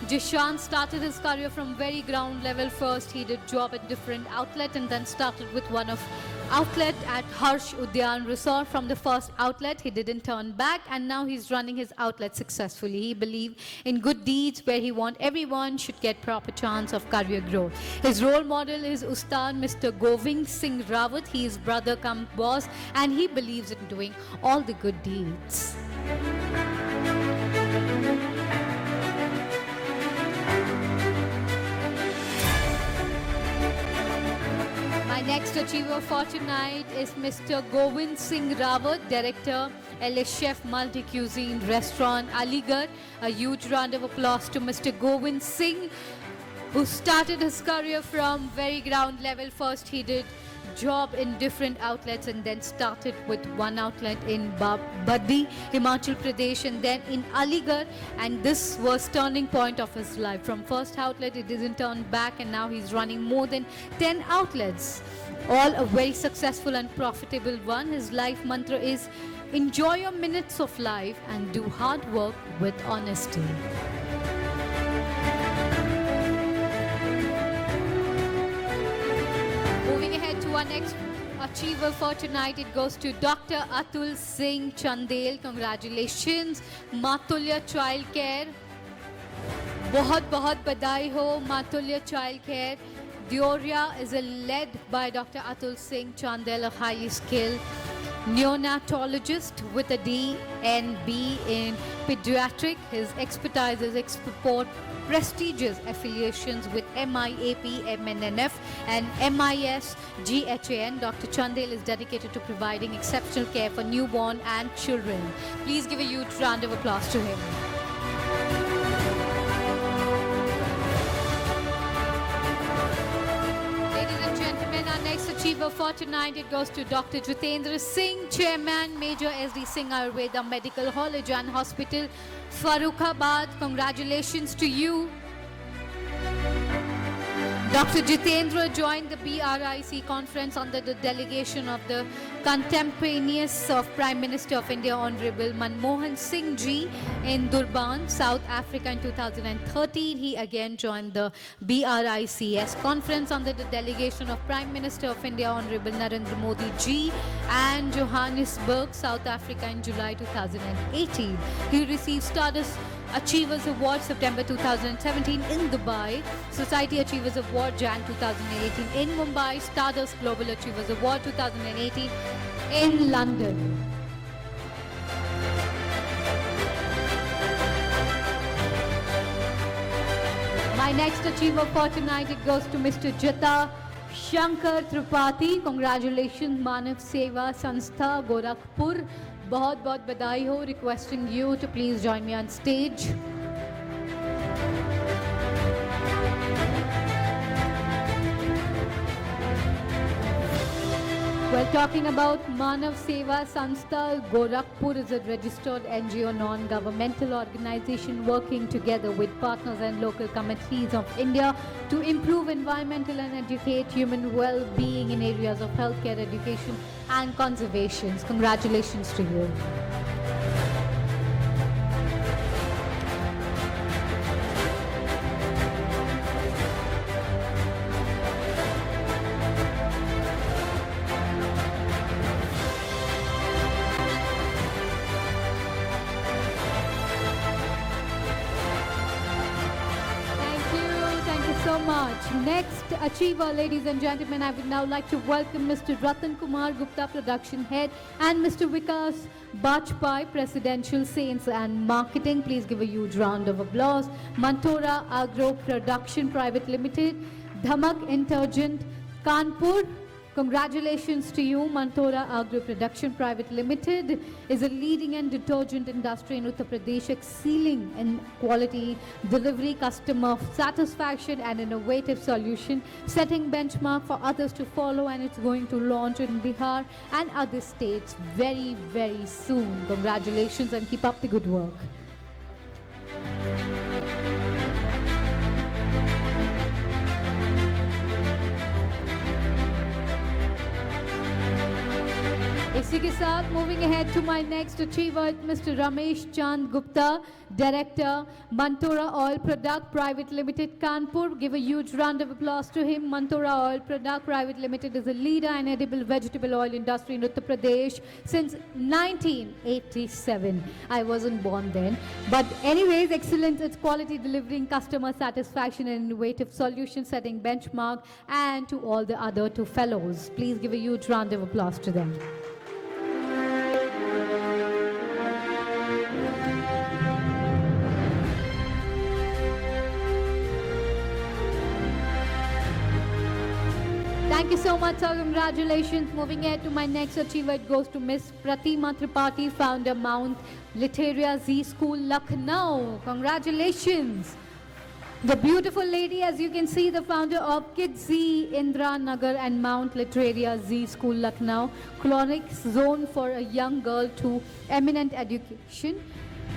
Jishan started his career from very ground level. First, he did job at different outlet and then started with one of outlet at Harsh Udyan Resort. From the first outlet, he didn't turn back, and now he's running his outlet successfully. He believes in good deeds where he wants everyone should get proper chance of career growth. His role model is Ustad Mr. Govind Singh Rawat. He is brother come boss, and he believes in doing all the good deeds. My next achiever for tonight is Mr. Govind Singh Rawat, Director, LS Chef Multi-Cuisine Restaurant, Aligarh. A huge round of applause to Mr. Govind Singh, who started his career from very ground level. First, he did job in different outlets and then started with one outlet in Baddi, Himachal Pradesh, and then in Aligarh, and this was turning point of his life. From first outlet, it didn't turn back, and now he's running more than 10 outlets, all a very successful and profitable one. His life mantra is enjoy your minutes of life and do hard work with honesty. Moving ahead to our next achiever for tonight, it goes to Dr. Atul Singh Chandel. Congratulations, Matulya Child Care. बहुत बधाई हो Matulya Child Care. Dioria is led by Dr. Atul Singh Chandel, a highly skilled neonatologist with a DNB in pediatric. His expertise is export prestigious affiliations with MIAP, MNNF and MIS GHAN. Dr. Chandel is dedicated to providing exceptional care for newborn and children. Please give a huge round of applause to him. Ladies and gentlemen, our next achiever for tonight, it goes to Dr. Jitendra Singh, Chairman, Major SD Singh Ayurveda Medical College and Hospital, Farrukhabad. Congratulations to you. Dr. Jitendra joined the BRIC conference under the delegation of the contemporaneous of Prime Minister of India, Honorable Manmohan Singh Ji, in Durban, South Africa in 2013. He again joined the BRICS conference under the delegation of Prime Minister of India, Honorable Narendra Modi Ji, and Johannesburg, South Africa in July 2018. He received Stardust Achievers Award September 2017 in Dubai, Society Achievers Award Jan 2018 in Mumbai, Stardust Global Achievers Award 2018 in London. My next achiever for tonight, it goes to Mr. Jita Shankar Tripathi. Congratulations, Manav Seva Sanstha, Gorakhpur. बहुत बहुत बधाई हो. Requesting you to please join me on stage. We're talking about Manav Seva Sanstha. Gorakhpur is a registered NGO non-governmental organization working together with partners and local committees of India to improve environmental and educate human well-being in areas of healthcare, education and conservation. Congratulations to you. Thank you so much. next achiever, ladies and gentlemen, I would now like to welcome Mr. Ratan Kumar Gupta, Production Head, and Mr. Vikas Bajpai, Presidential Sales and Marketing. Please give a huge round of applause. Mantora Agro Production Private Limited, Dhamak Intergent, Kanpur. Congratulations to you. Mantora Agro Production Private Limited is a leading and detergent industry in Uttar Pradesh, excelling in quality, delivery, customer satisfaction and innovative solution, setting benchmark for others to follow, and it's going to launch in Bihar and other states very, very soon. Congratulations and keep up the good work. इसी के साथ moving ahead to my next achiever mister Ramesh Chand Gupta, director Mantora Oil Product Private Limited, Kanpur. Give a huge round of applause to him. Mantora Oil Product Private Limited is a leader in edible vegetable oil industry in Uttar Pradesh since 1987. I wasn't born then, but anyways, excellent its quality, delivering customer satisfaction and innovative solution, setting benchmark, and to all the other two fellows. Please give a huge round of applause to them. Thank you so much, sir. Congratulations. Moving ahead to my next achiever, it goes to Miss Pratima Tripathi, founder Mount Literia Z School, Lucknow. Congratulations. The beautiful lady, as you can see, the founder of Kids Z Indra Nagar and Mount Literia Z School, Lucknow, colonic zone for a young girl to eminent education.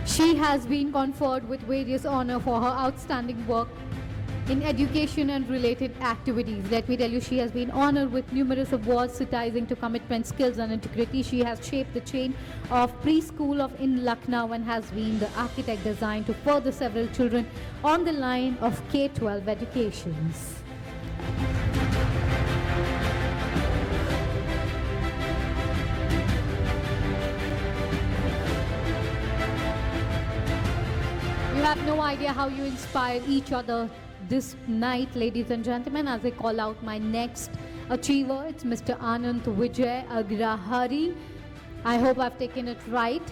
She has been conferred with various honor for her outstanding work in education and related activities. Let me tell you, she has been honored with numerous awards citing to commitment, skills and integrity. She has shaped the chain of preschool in Lucknow and has been the architect designed to further several children on the line of K-12 educations. You have no idea how you inspire each other this night, ladies and gentlemen, as I call out my next achiever. It's Mr. Anand Vijay Agrahari. I hope I've taken it right.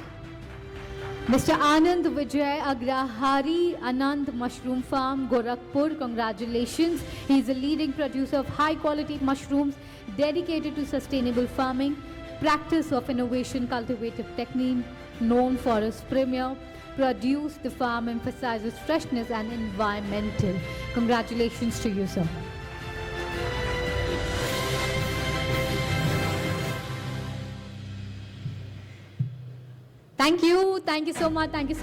Mr. Anand Vijay Agrahari, Anand Mushroom Farm, Gorakhpur. Congratulations. He's a leading producer of high quality mushrooms dedicated to sustainable farming, practice of innovation, cultivative technique, known for his premier produce. The farm emphasizes freshness and environmental. Congratulations to you, sir. Thank you so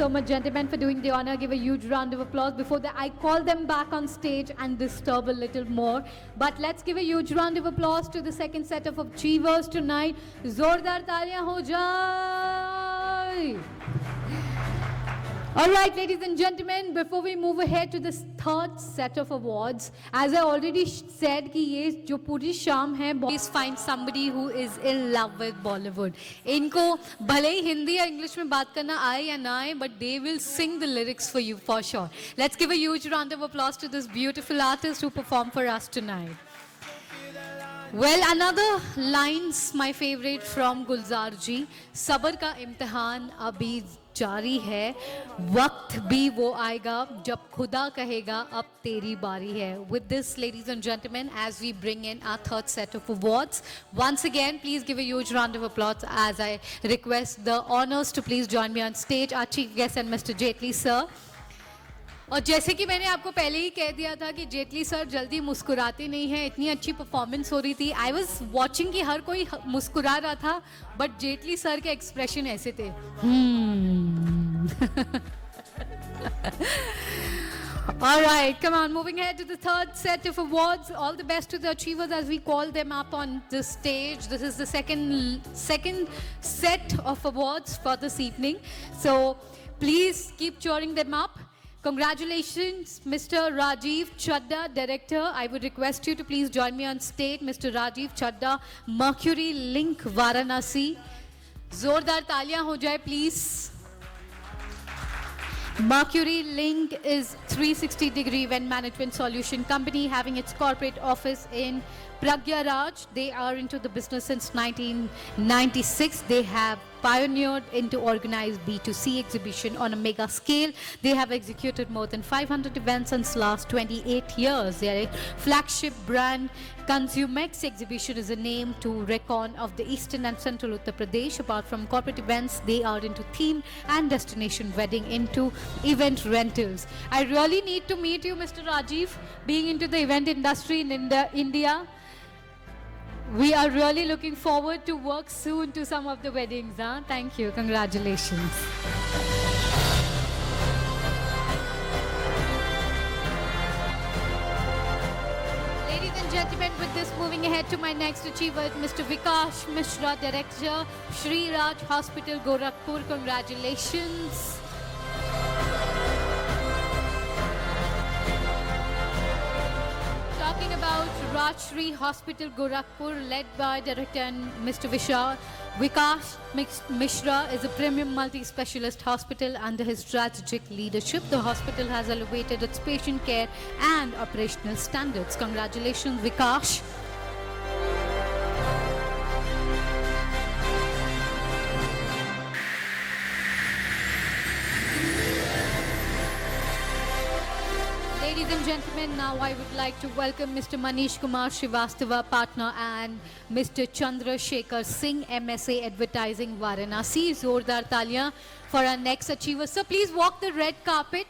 much, gentlemen, for doing the honor. Give a huge round of applause before I call them back on stage and disturb a little more. But let's give a huge round of applause to the second set of achievers tonight. Zordar taaliyan ho jaye. All right, ladies and gentlemen, before we move ahead to this third set of awards, as I already said कि ये जो पूरी शाम है, please find somebody who is in love with Bollywood. इनको भले ही हिंदी या English में बात करना आए या ना आए, but they will sing the lyrics for you for sure. Let's give a huge round of applause to this beautiful artist who performed for us tonight. Well, another lines my favorite from Gulzar ji. सबर का इम्तिहान अभी जारी है, वक्त भी वो आएगा जब खुदा कहेगा अब तेरी बारी है. With this, ladies and gentlemen, as we bring in our third set of awards, once again, please give a huge round of applause as I request the honors to please join me on stage, our chief guest and Mr. Jetli sir. और जैसे कि मैंने आपको पहले ही कह दिया था कि जेटली सर जल्दी मुस्कुराते नहीं हैं, इतनी अच्छी परफॉर्मेंस हो रही थी. आई वाज वाचिंग कि हर कोई मुस्कुरा रहा था, बट जेटली सर के एक्सप्रेशन ऐसे थे. All right, come on, moving ahead to the third set of awards. All the best to the achievers as we call them up on the stage. This is the second set of awards for this evening. So please keep cheering them up. Congratulations, Mr. Rajiv Chadda, Director. I would request you to please join me on stage. Mr. Rajiv Chadda, Mercury Link, Varanasi. Zordar taaliyan ho jaye, please. Mercury Link is 360-degree event management solution company having its corporate office in Pragya Raj. They are into the business since 1996. They have pioneered into organized B2C exhibition on a mega scale. They have executed more than 500 events since last 28 years. Their flagship brand Consumex exhibition is a name to reckon of the eastern and central Uttar Pradesh. Apart from corporate events, they are into theme and destination wedding, into event rentals. I really need to meet you, Mr. Rajiv, being into the event industry in India. We are really looking forward to work soon to some of the weddings. Huh? Thank you. Congratulations. Ladies and gentlemen, with this, moving ahead to my next achiever, Mr. Vikash Mishra, Director, Shri Raj Hospital, Gorakhpur. Congratulations. Talking about Rajshri Hospital, Gorakhpur, led by Director Mr. Vikash Mishra, is a premium multi-specialist hospital. Under his strategic leadership, the hospital has elevated its patient care and operational standards. Congratulations, Vikash. Ladies and gentlemen, now I would like to welcome Mr. Manish Kumar Srivastava, partner, and Mr. Chandra Shekhar Singh, MSA Advertising, Varanasi. Zordar Taliyan for our next achiever. Sir, please walk the red carpet.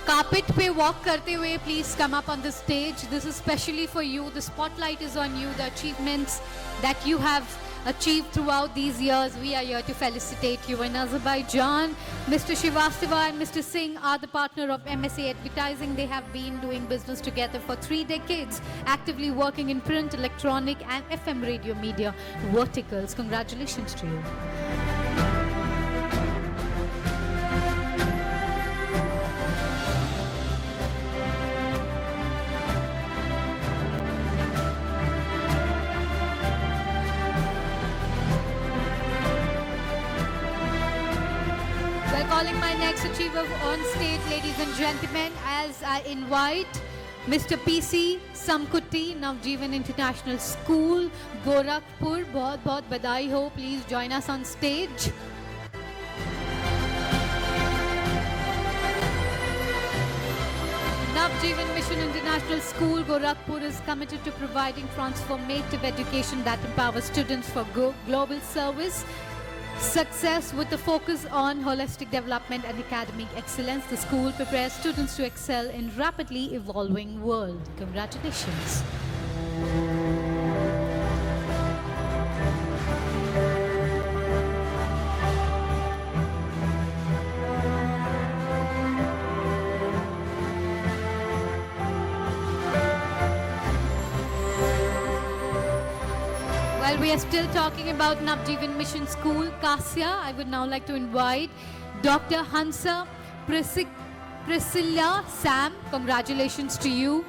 Carpet pe walk karte hue, please come up on the stage. This is specially for you. The spotlight is on you, the achievements that you have achieved throughout these years. We are here to felicitate you. In Azerbaijan, Mr. Srivastava and Mr. Singh are the partner of MSA Advertising. They have been doing business together for 3 decades, actively working in print, electronic and FM radio media verticals. Congratulations to you. Calling my next achiever on stage, ladies and gentlemen, as I invite Mr. PC Samkutti, Navjeevan International School, Gorakhpur. बहुत बधाई हो. Please join us on stage. Navjeevan Mission International School, Gorakhpur is committed to providing transformative education that empowers students for global service. Success with a focus on holistic development and academic excellence. The school prepares students to excel in rapidly evolving world. Congratulations. While we are still talking about Navjeevan Mission School, Kasya, I would now like to invite Dr. Hansa Priscilla Sam. Congratulations to you.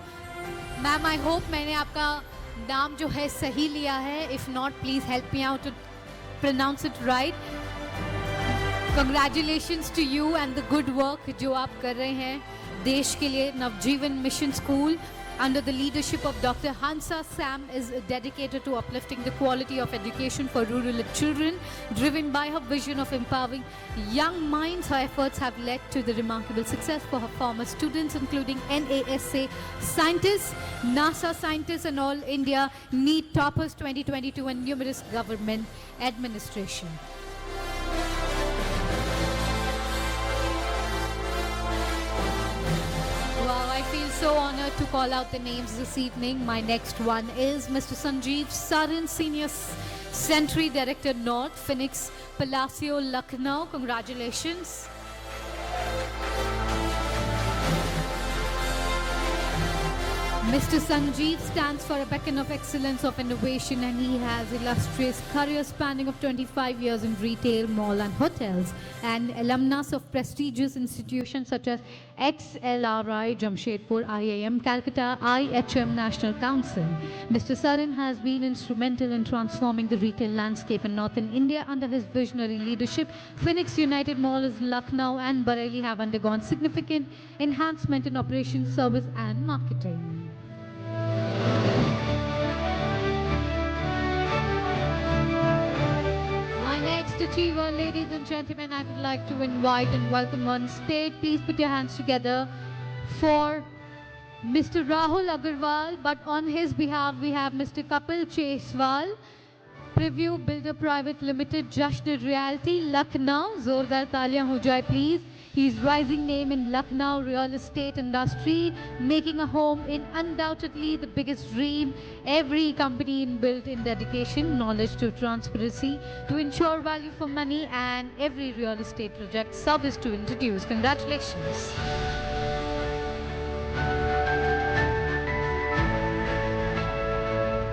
Ma'am, I hope मैंने आपका नाम जो है सही लिया है. If not, please help me out to pronounce it right. Congratulations to you and the good work जो आप कर रहे हैं देश के लिए. Navjeevan Mission School, under the leadership of Dr. Hansa Sam, is dedicated to uplifting the quality of education for rural children. Driven by her vision of empowering young minds, her efforts have led to the remarkable success for her former students, including NASA scientists, NASA scientists, and all India NEET toppers 2022 and numerous government administration. Wow, I feel so honored to call out the names this evening. My next one is Mr. Sanjeev Saran, Senior Sentry Director North, Phoenix Palacio, Lucknow. Congratulations. Mr. Sanjeev stands for a beacon of excellence of innovation, and he has illustrious career spanning of 25 years in retail, mall and hotels, and alumnus of prestigious institutions such as XLRI, Jamshedpur, IIM, Calcutta, IHM National Council. Mr. Sarin has been instrumental in transforming the retail landscape in northern India under his visionary leadership. Phoenix United Malls, Lucknow and Bareilly have undergone significant enhancement in operations, service and marketing. My next achiever, ladies and gentlemen, I would like to invite and welcome on stage. Please put your hands together for Mr. Rahul Agarwal, but on his behalf we have Mr. Kapil Cheswal, Preview Builder Private Limited, Jashn Realty, Lucknow. Zordar taaliyan ho jaye please. He's rising name in Lucknow real estate industry, making a home in undoubtedly the biggest dream. Every company built in dedication, knowledge to transparency, to ensure value for money, and every real estate project service to introduce. Congratulations.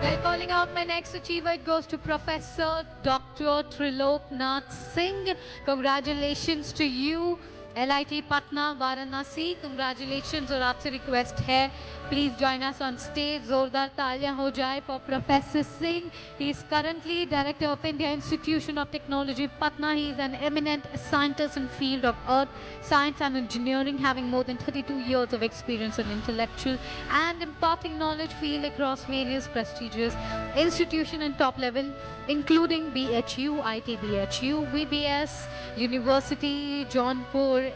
Well, calling out my next achiever, it goes to Professor Dr. Trilok Nath Singh. Congratulations to you. LIT Patna, Varanasi, congratulations और आपसे request है please join us on stage. जोरदार तालियां हो जाए for Professor Singh. He is currently Director of India Institute of Technology, Patna. He is an eminent scientist in field of earth science and engineering, having more than 32 years of experience in intellectual and imparting knowledge field across various prestigious institutions and top level, including BHU, ITBHU, VBS, University, Jaunpur,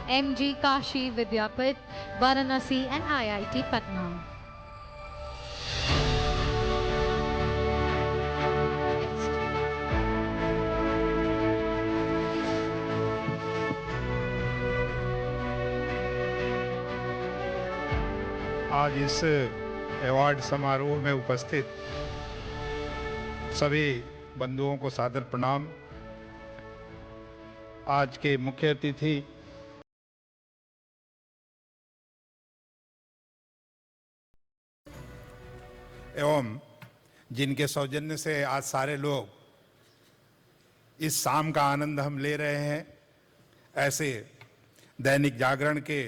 MG Kashi Vidyapat, Varanasi and IIT Patna. आज इस award समारोह में उपस्थित सभी बंधुओं को सादर प्रणाम। आज के मुख्य अतिथि एवं जिनके सौजन्य से आज सारे लोग इस शाम का आनंद हम ले रहे हैं, ऐसे दैनिक जागरण के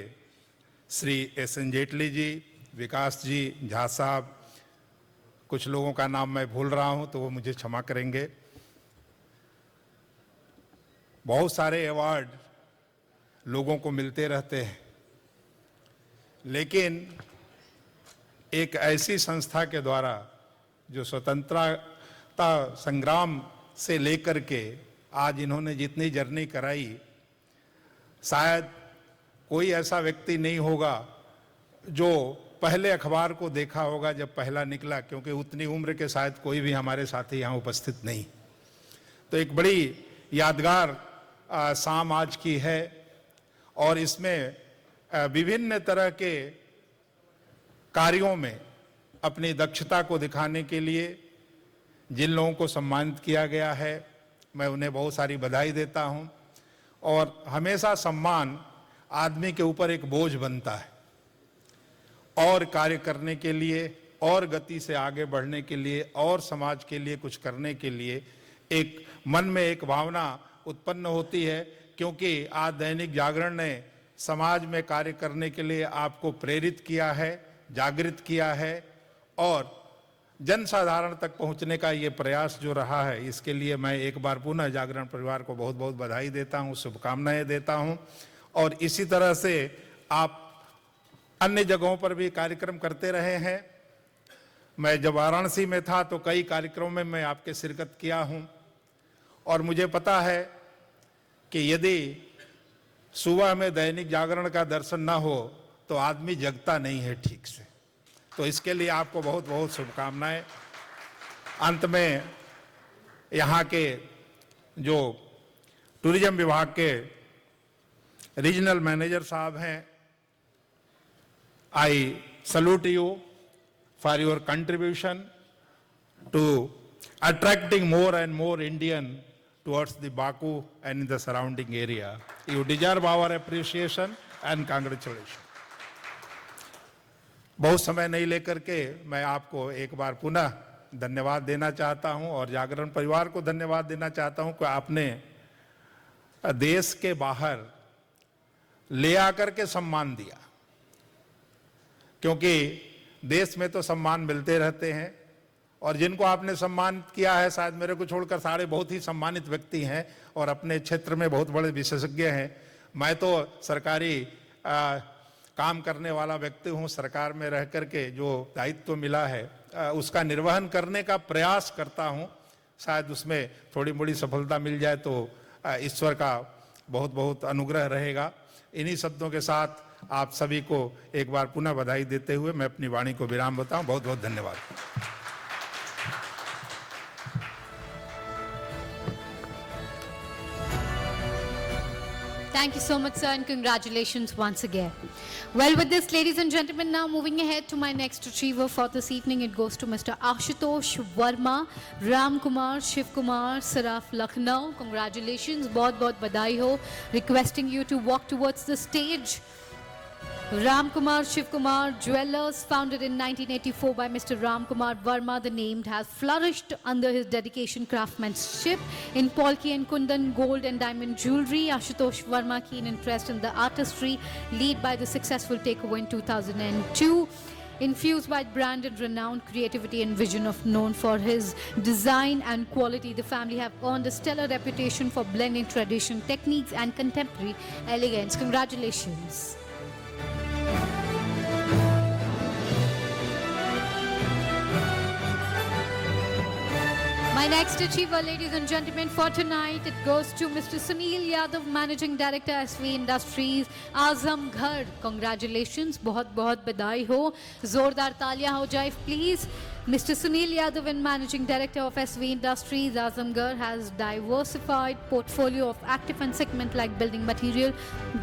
श्री एस.एन. जेटली जी, विकास जी, झा साहब, कुछ लोगों का नाम मैं भूल रहा हूं तो वो मुझे क्षमा करेंगे। बहुत सारे अवार्ड लोगों को मिलते रहते हैं, लेकिन एक ऐसी संस्था के द्वारा जो स्वतंत्रता संग्राम से लेकर के आज इन्होंने जितनी जर्नी कराई, शायद कोई ऐसा व्यक्ति नहीं होगा जो पहले अखबार को देखा होगा जब पहला निकला, क्योंकि उतनी उम्र के शायद कोई भी हमारे साथी यहाँ उपस्थित नहीं। तो एक बड़ी यादगार शाम आज की है और इसमें विभिन्न तरह के कार्यों में अपनी दक्षता को दिखाने के लिए जिन लोगों को सम्मानित किया गया है, मैं उन्हें बहुत सारी बधाई देता हूं। और हमेशा सम्मान आदमी के ऊपर एक बोझ बनता है और कार्य करने के लिए और गति से आगे बढ़ने के लिए और समाज के लिए कुछ करने के लिए एक मन में एक भावना उत्पन्न होती है, क्योंकि आज दैनिक जागरण ने समाज में कार्य करने के लिए आपको प्रेरित किया है, जागृत किया है और जनसाधारण तक पहुंचने का ये प्रयास जो रहा है, इसके लिए मैं एक बार पुनः जागरण परिवार को बहुत बहुत बधाई देता हूं, शुभकामनाएं देता हूं। और इसी तरह से आप अन्य जगहों पर भी कार्यक्रम करते रहे हैं। मैं जब वाराणसी में था तो कई कार्यक्रमों में मैं आपके शिरकत किया हूं और मुझे पता है कि यदि सुबह में दैनिक जागरण का दर्शन न हो तो आदमी जगता नहीं है ठीक से। तो इसके लिए आपको बहुत बहुत शुभकामनाएं। अंत में यहाँ के जो टूरिज्म विभाग के रीजनल मैनेजर साहब हैं, I salute you for your contribution to attracting more and more Indian towards the Baku and in the surrounding area. You deserve our appreciation and congratulations. बहुत समय नहीं लेकर के मैं आपको एक बार पुनः धन्यवाद देना चाहता हूं और जागरण परिवार को धन्यवाद देना चाहता हूं कि आपने देश के बाहर ले आकर के सम्मान दिया, क्योंकि देश में तो सम्मान मिलते रहते हैं और जिनको आपने सम्मान किया है, शायद मेरे को छोड़कर सारे बहुत ही सम्मानित व्यक्ति हैं और अपने क्षेत्र में बहुत बड़े विशेषज्ञ हैं। मैं तो सरकारी काम करने वाला व्यक्ति हूं, सरकार में रह करके जो दायित्व मिला है उसका निर्वहन करने का प्रयास करता हूं। शायद उसमें थोड़ी मोड़ी सफलता मिल जाए तो ईश्वर का बहुत बहुत अनुग्रह रहेगा। इन्हीं शब्दों के साथ आप सभी को एक बार पुनः बधाई देते हुए मैं अपनी वाणी को विराम बताऊं। बहुत बहुत धन्यवाद। Thank you so much, sir, and congratulations once again. Well, with this, ladies and gentlemen, now moving ahead to my next achiever for this evening, it goes to Mr. Ashutosh Verma, Ram Kumar, Shiv Kumar, Saraf Lucknow. Congratulations, बहुत बधाई हो. Requesting you to walk towards the stage. Ram Kumar Shiv Kumar Jewelers, founded in 1984 by Mr. Ram Kumar Verma, the named, has flourished under his dedication craftsmanship in Polki and Kundan gold and diamond jewelry. Ashutosh Verma, keen interest in the artistry, lead by the successful takeover in 2002. Infused by brand and renowned creativity and vision of known for his design and quality, the family have earned a stellar reputation for blending tradition techniques and contemporary elegance. Congratulations. My next achiever, ladies and gentlemen, for tonight, it goes to Mr. Sunil Yadav, Managing Director, SV Industries, Azamgarh. Congratulations, बहुत बधाई हो. जोरदार तालियां हो जाए, please. Mr. Sunil Yadav, Managing Director of SV Industries, Azamgarh, has diversified portfolio of active and segment like building material,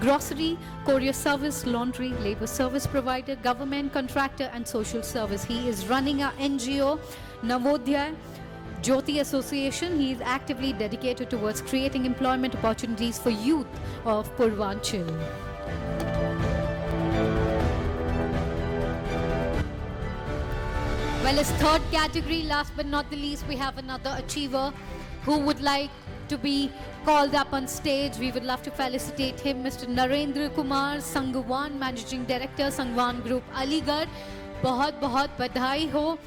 grocery, courier service, laundry, labor service provider, government contractor, and social service. He is running a NGO, Navodaya Jyoti Association. He is actively dedicated towards creating employment opportunities for youth of Purvanchal. Well, as third category, last but not the least, we have another achiever who would like to be called up on stage. We would love to felicitate him, Mr. Narendra Kumar Sangwan, Managing Director, Sangwan Group, Aligarh. बहुत बधाई हो.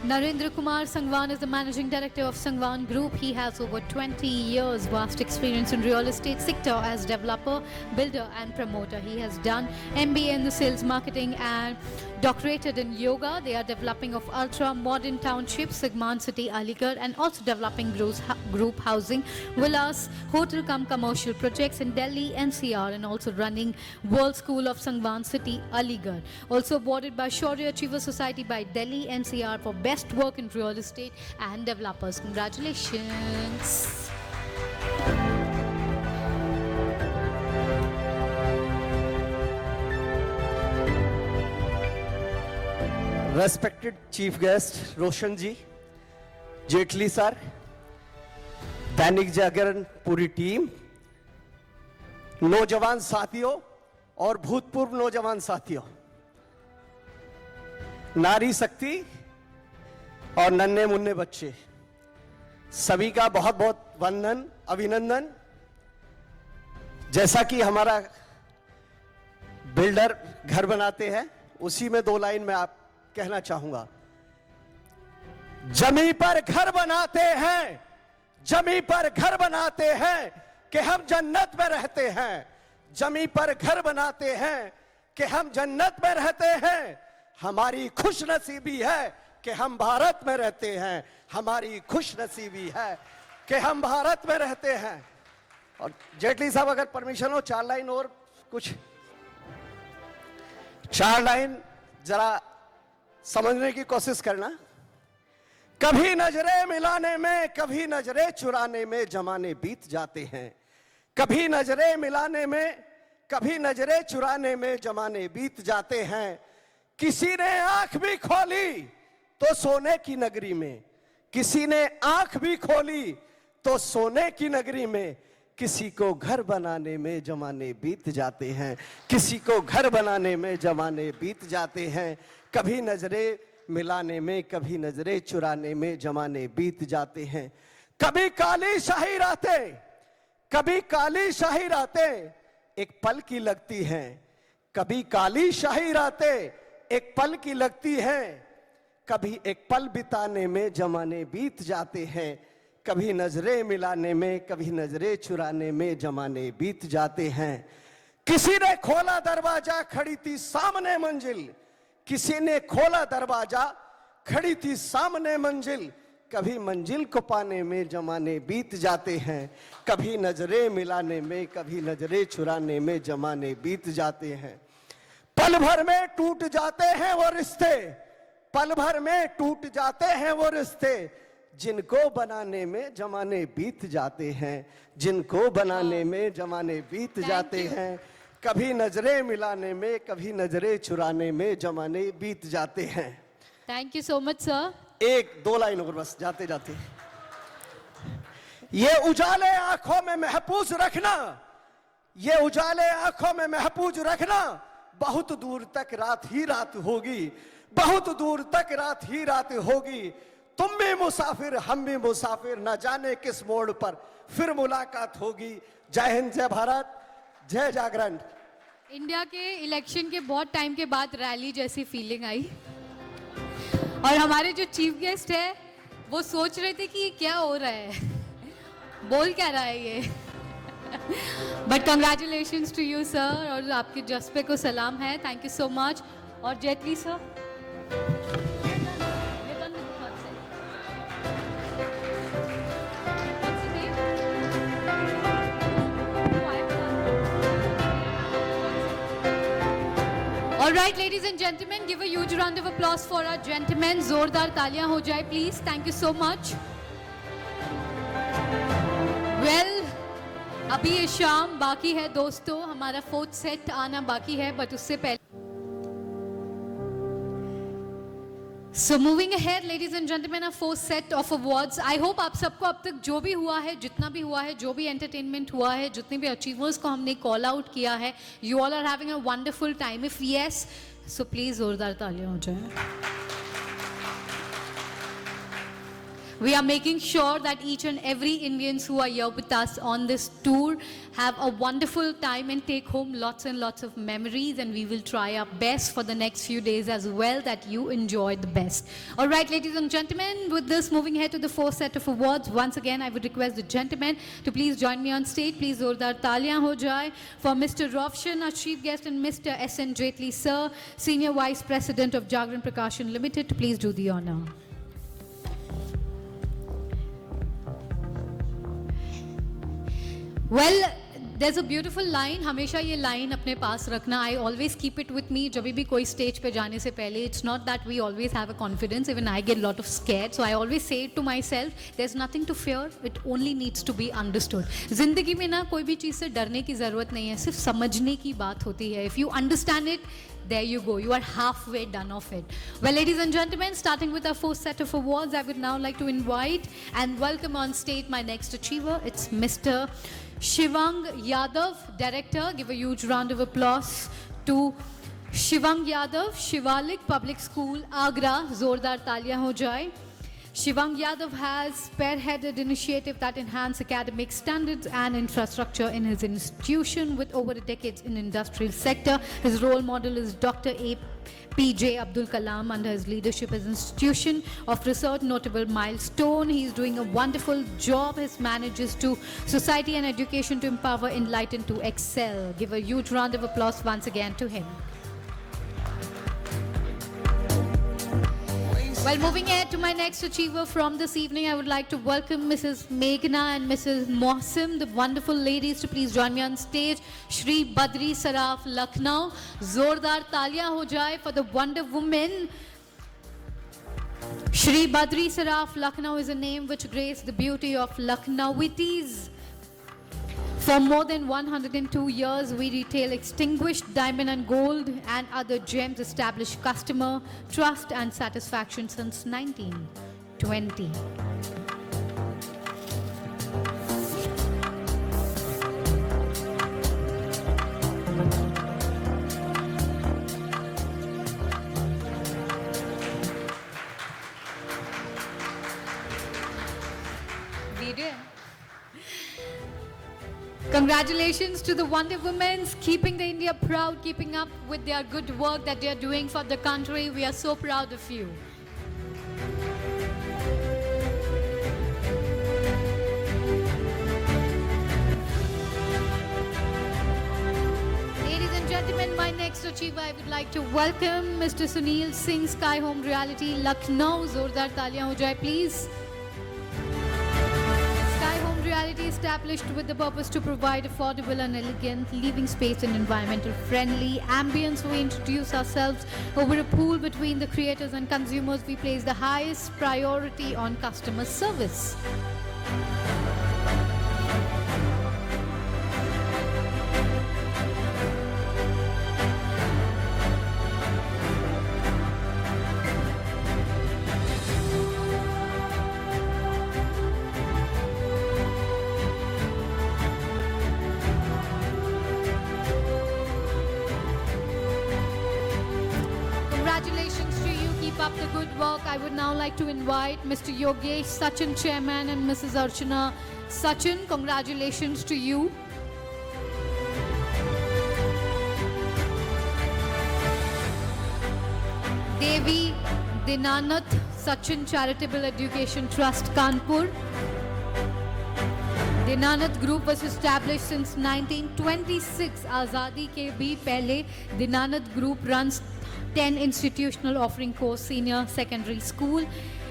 Narendra Kumar Sangwan is the Managing Director of Sangwan Group. He has over 20 years vast experience in real estate sector as developer, builder and promoter. He has done MBA in the sales marketing and doctorated in yoga. They are developing of ultra modern township, Sagman City, Aligarh, and also developing group housing, villas, hotel cum commercial projects in Delhi, NCR, and also running World School of Sangwan City, Aligarh. Also awarded by Shaurya Achiever Society by Delhi, NCR for best work in real estate and developers. Congratulations. Respected Chief Guest Roshan ji, Jaitley sir, Dainik Jagran पूरी team, नौजवान साथियों और भूतपूर्व नौजवान साथियों, नारी शक्ति और नन्हे मुन्ने बच्चे, सभी का बहुत बहुत वंदन, अभिनंदन। जैसा कि हमारा बिल्डर घर बनाते हैं, उसी में दो लाइन में आप कहना चाहूंगा। जमी पर घर बनाते हैं, जमी पर घर बनाते हैं कि हम जन्नत में रहते हैं, जमी पर घर बनाते हैं कि हम जन्नत में रहते हैं। हमारी खुशनसीबी है कि हम भारत में रहते हैं, हमारी खुशनसीबी है कि हम भारत में रहते हैं। और जेटली साहब अगर परमिशन हो, 4 लाइन और कुछ, 4 लाइन जरा समझने की कोशिश करना। कभी नजरें मिलाने में, कभी नजरें चुराने में जमाने बीत जाते हैं, कभी नजरें मिलाने में, कभी नजरें चुराने में जमाने बीत जाते हैं। किसी ने आंख भी खोली तो सोने की नगरी में, किसी ने आंख भी खोली तो सोने की नगरी में, किसी को घर बनाने में जमाने बीत जाते हैं, किसी को घर बनाने में जमाने बीत जाते हैं। कभी नजरें मिलाने में, कभी नजरें चुराने में जमाने बीत जाते हैं। कभी काली शाही रातें, कभी काली शाही रातें एक पल की लगती हैं, कभी काली शाही रातें एक पल की लगती हैं। कभी एक पल बिताने में जमाने बीत जाते हैं, कभी नजरें मिलाने में, कभी नजरें चुराने में जमाने बीत जाते हैं। किसी ने खोला दरवाजा, खड़ी थी सामने मंजिल, किसी ने खोला दरवाजा, खड़ी थी सामने मंजिल। कभी मंजिल को पाने में जमाने बीत जाते हैं, कभी नजरें मिलाने में, कभी नजरें चुराने में जमाने बीत जाते हैं। पल भर में टूट जाते हैं वो रिश्ते, पल भर में टूट जाते हैं वो रिश्ते, जिनको बनाने में जमाने बीत जाते हैं, जिनको बनाने में जमाने बीत जाते हैं। कभी नजरें मिलाने में, कभी नजरें चुराने में जमाने बीत जाते हैं। Thank you so much sir. एक दो लाइन और बस जाते जाते। ये उजाले आंखों में महफूज रखना, ये उजाले आंखों में महफूज रखना, बहुत दूर तक रात ही रात होगी, बहुत दूर तक रात ही रात होगी। तुम भी मुसाफिर, हम भी मुसाफिर, न जाने किस मोड़ पर फिर मुलाकात होगी। जय हिंद, जय भारत, जय जागरण। इंडिया के इलेक्शन के बहुत टाइम के बाद रैली जैसी फीलिंग आई और हमारे जो चीफ गेस्ट है वो सोच रहे थे कि ये क्या हो रहा है, बोल क्या रहा है ये। But congratulations to you sir, और आपके जज्बे को सलाम है। Thank you so much. और Jaitley sir, All right, ladies and gentlemen, give a huge round of applause for our gentlemen. जोरदार तालियां हो जाए please. Thank you so much. Well, अभी ये शाम बाकी है दोस्तों, हमारा 4th सेट आना बाकी है, बट उससे पहले So moving ahead, ladies and gentlemen, our 4th set of awards. I hope आप सबको अब तक जो भी हुआ है, जितना भी हुआ है, जो भी entertainment हुआ है, जितने भी achievers को हमने call out किया है, you all are having a wonderful time. If yes, so please जोरदार तालियां हो जाए. We are making sure that each and every Indians who are here with us on this tour have a wonderful time and take home lots and lots of memories, and we will try our best for the next few days as well that you enjoy the best. All right, ladies and gentlemen, with this moving ahead to the 4th set of awards, once again I would request the gentlemen to please join me on stage. Please zordar taaliyan ho jaye for Mr. Roshan, our chief guest, and Mr. S.N. Jaitley sir, Senior Vice President of Jagran Prakashan Limited, to please do the honor. Well, there's a beautiful line. हमेशा ये line अपने पास रखना. I always keep it with me. जब भी कोई stage पे जाने से पहले, it's not that we always have a confidence. Even I get a lot of scared. So I always say it to myself. There's nothing to fear. It only needs to be understood. जिंदगी में ना कोई भी चीज़ से डरने की ज़रूरत नहीं है. सिर्फ समझने की बात होती है. If you understand it, there you go. You are halfway done of it. Well, ladies and gentlemen, starting with our 4th set of awards, I would now like to invite and welcome on stage my next achiever. It's Mr. Shivang Yadav, Director. Give a huge round of applause to Shivang Yadav, Shivalik Public School, Agra. Zordar taaliyan ho jaye. Shivang Yadav has spearheaded initiative that enhance academic standards and infrastructure in his institution with over a decade in industrial sector. His role model is Dr. APJ Abdul Kalam. Under his leadership, his institution of research notable milestone. He is doing a wonderful job. His manages to society and education to empower, enlighten, to excel. Give a huge round of applause once again to him. Well, moving ahead to my next achiever from this evening, I would like to welcome Mrs. Meghna and Mrs. Mohsim, the wonderful ladies, to please join me on stage. Shri Badri Saraf, Lucknow. Zordar taaliyan ho jaye for the Wonder Woman. Shri Badri Saraf, Lucknow is a name which graced the beauty of Lucknowites. For more than 102 years, we retail extinguished diamond and gold and other gems, established customer trust and satisfaction since 1920. Congratulations to the Wonder Women, keeping the India proud, keeping up with their good work that they are doing for the country. We are so proud of you. Ladies and gentlemen, my next achiever, I would like to welcome Mr. Sunil Singh, Sky Home Reality, Lucknow. Zordar taliyan ho jaye, please. Sky Home Reality established with the purpose to provide affordable and elegant living space and environmental friendly ambience. We introduce ourselves over a pool between the creators and consumers. We place the highest priority on customer service. Congratulations to you. Keep up the good work. I would now like to invite Mr. Yogesh Sachin, Chairman, and Mrs. Archana Sachin. Congratulations to you. Devi Dinanath Sachin, Charitable Education Trust, Kanpur. Dinanath Group was established since 1926. Azadi ke bhi pehle Dinanath Group runs 10 institutional offering course senior secondary school,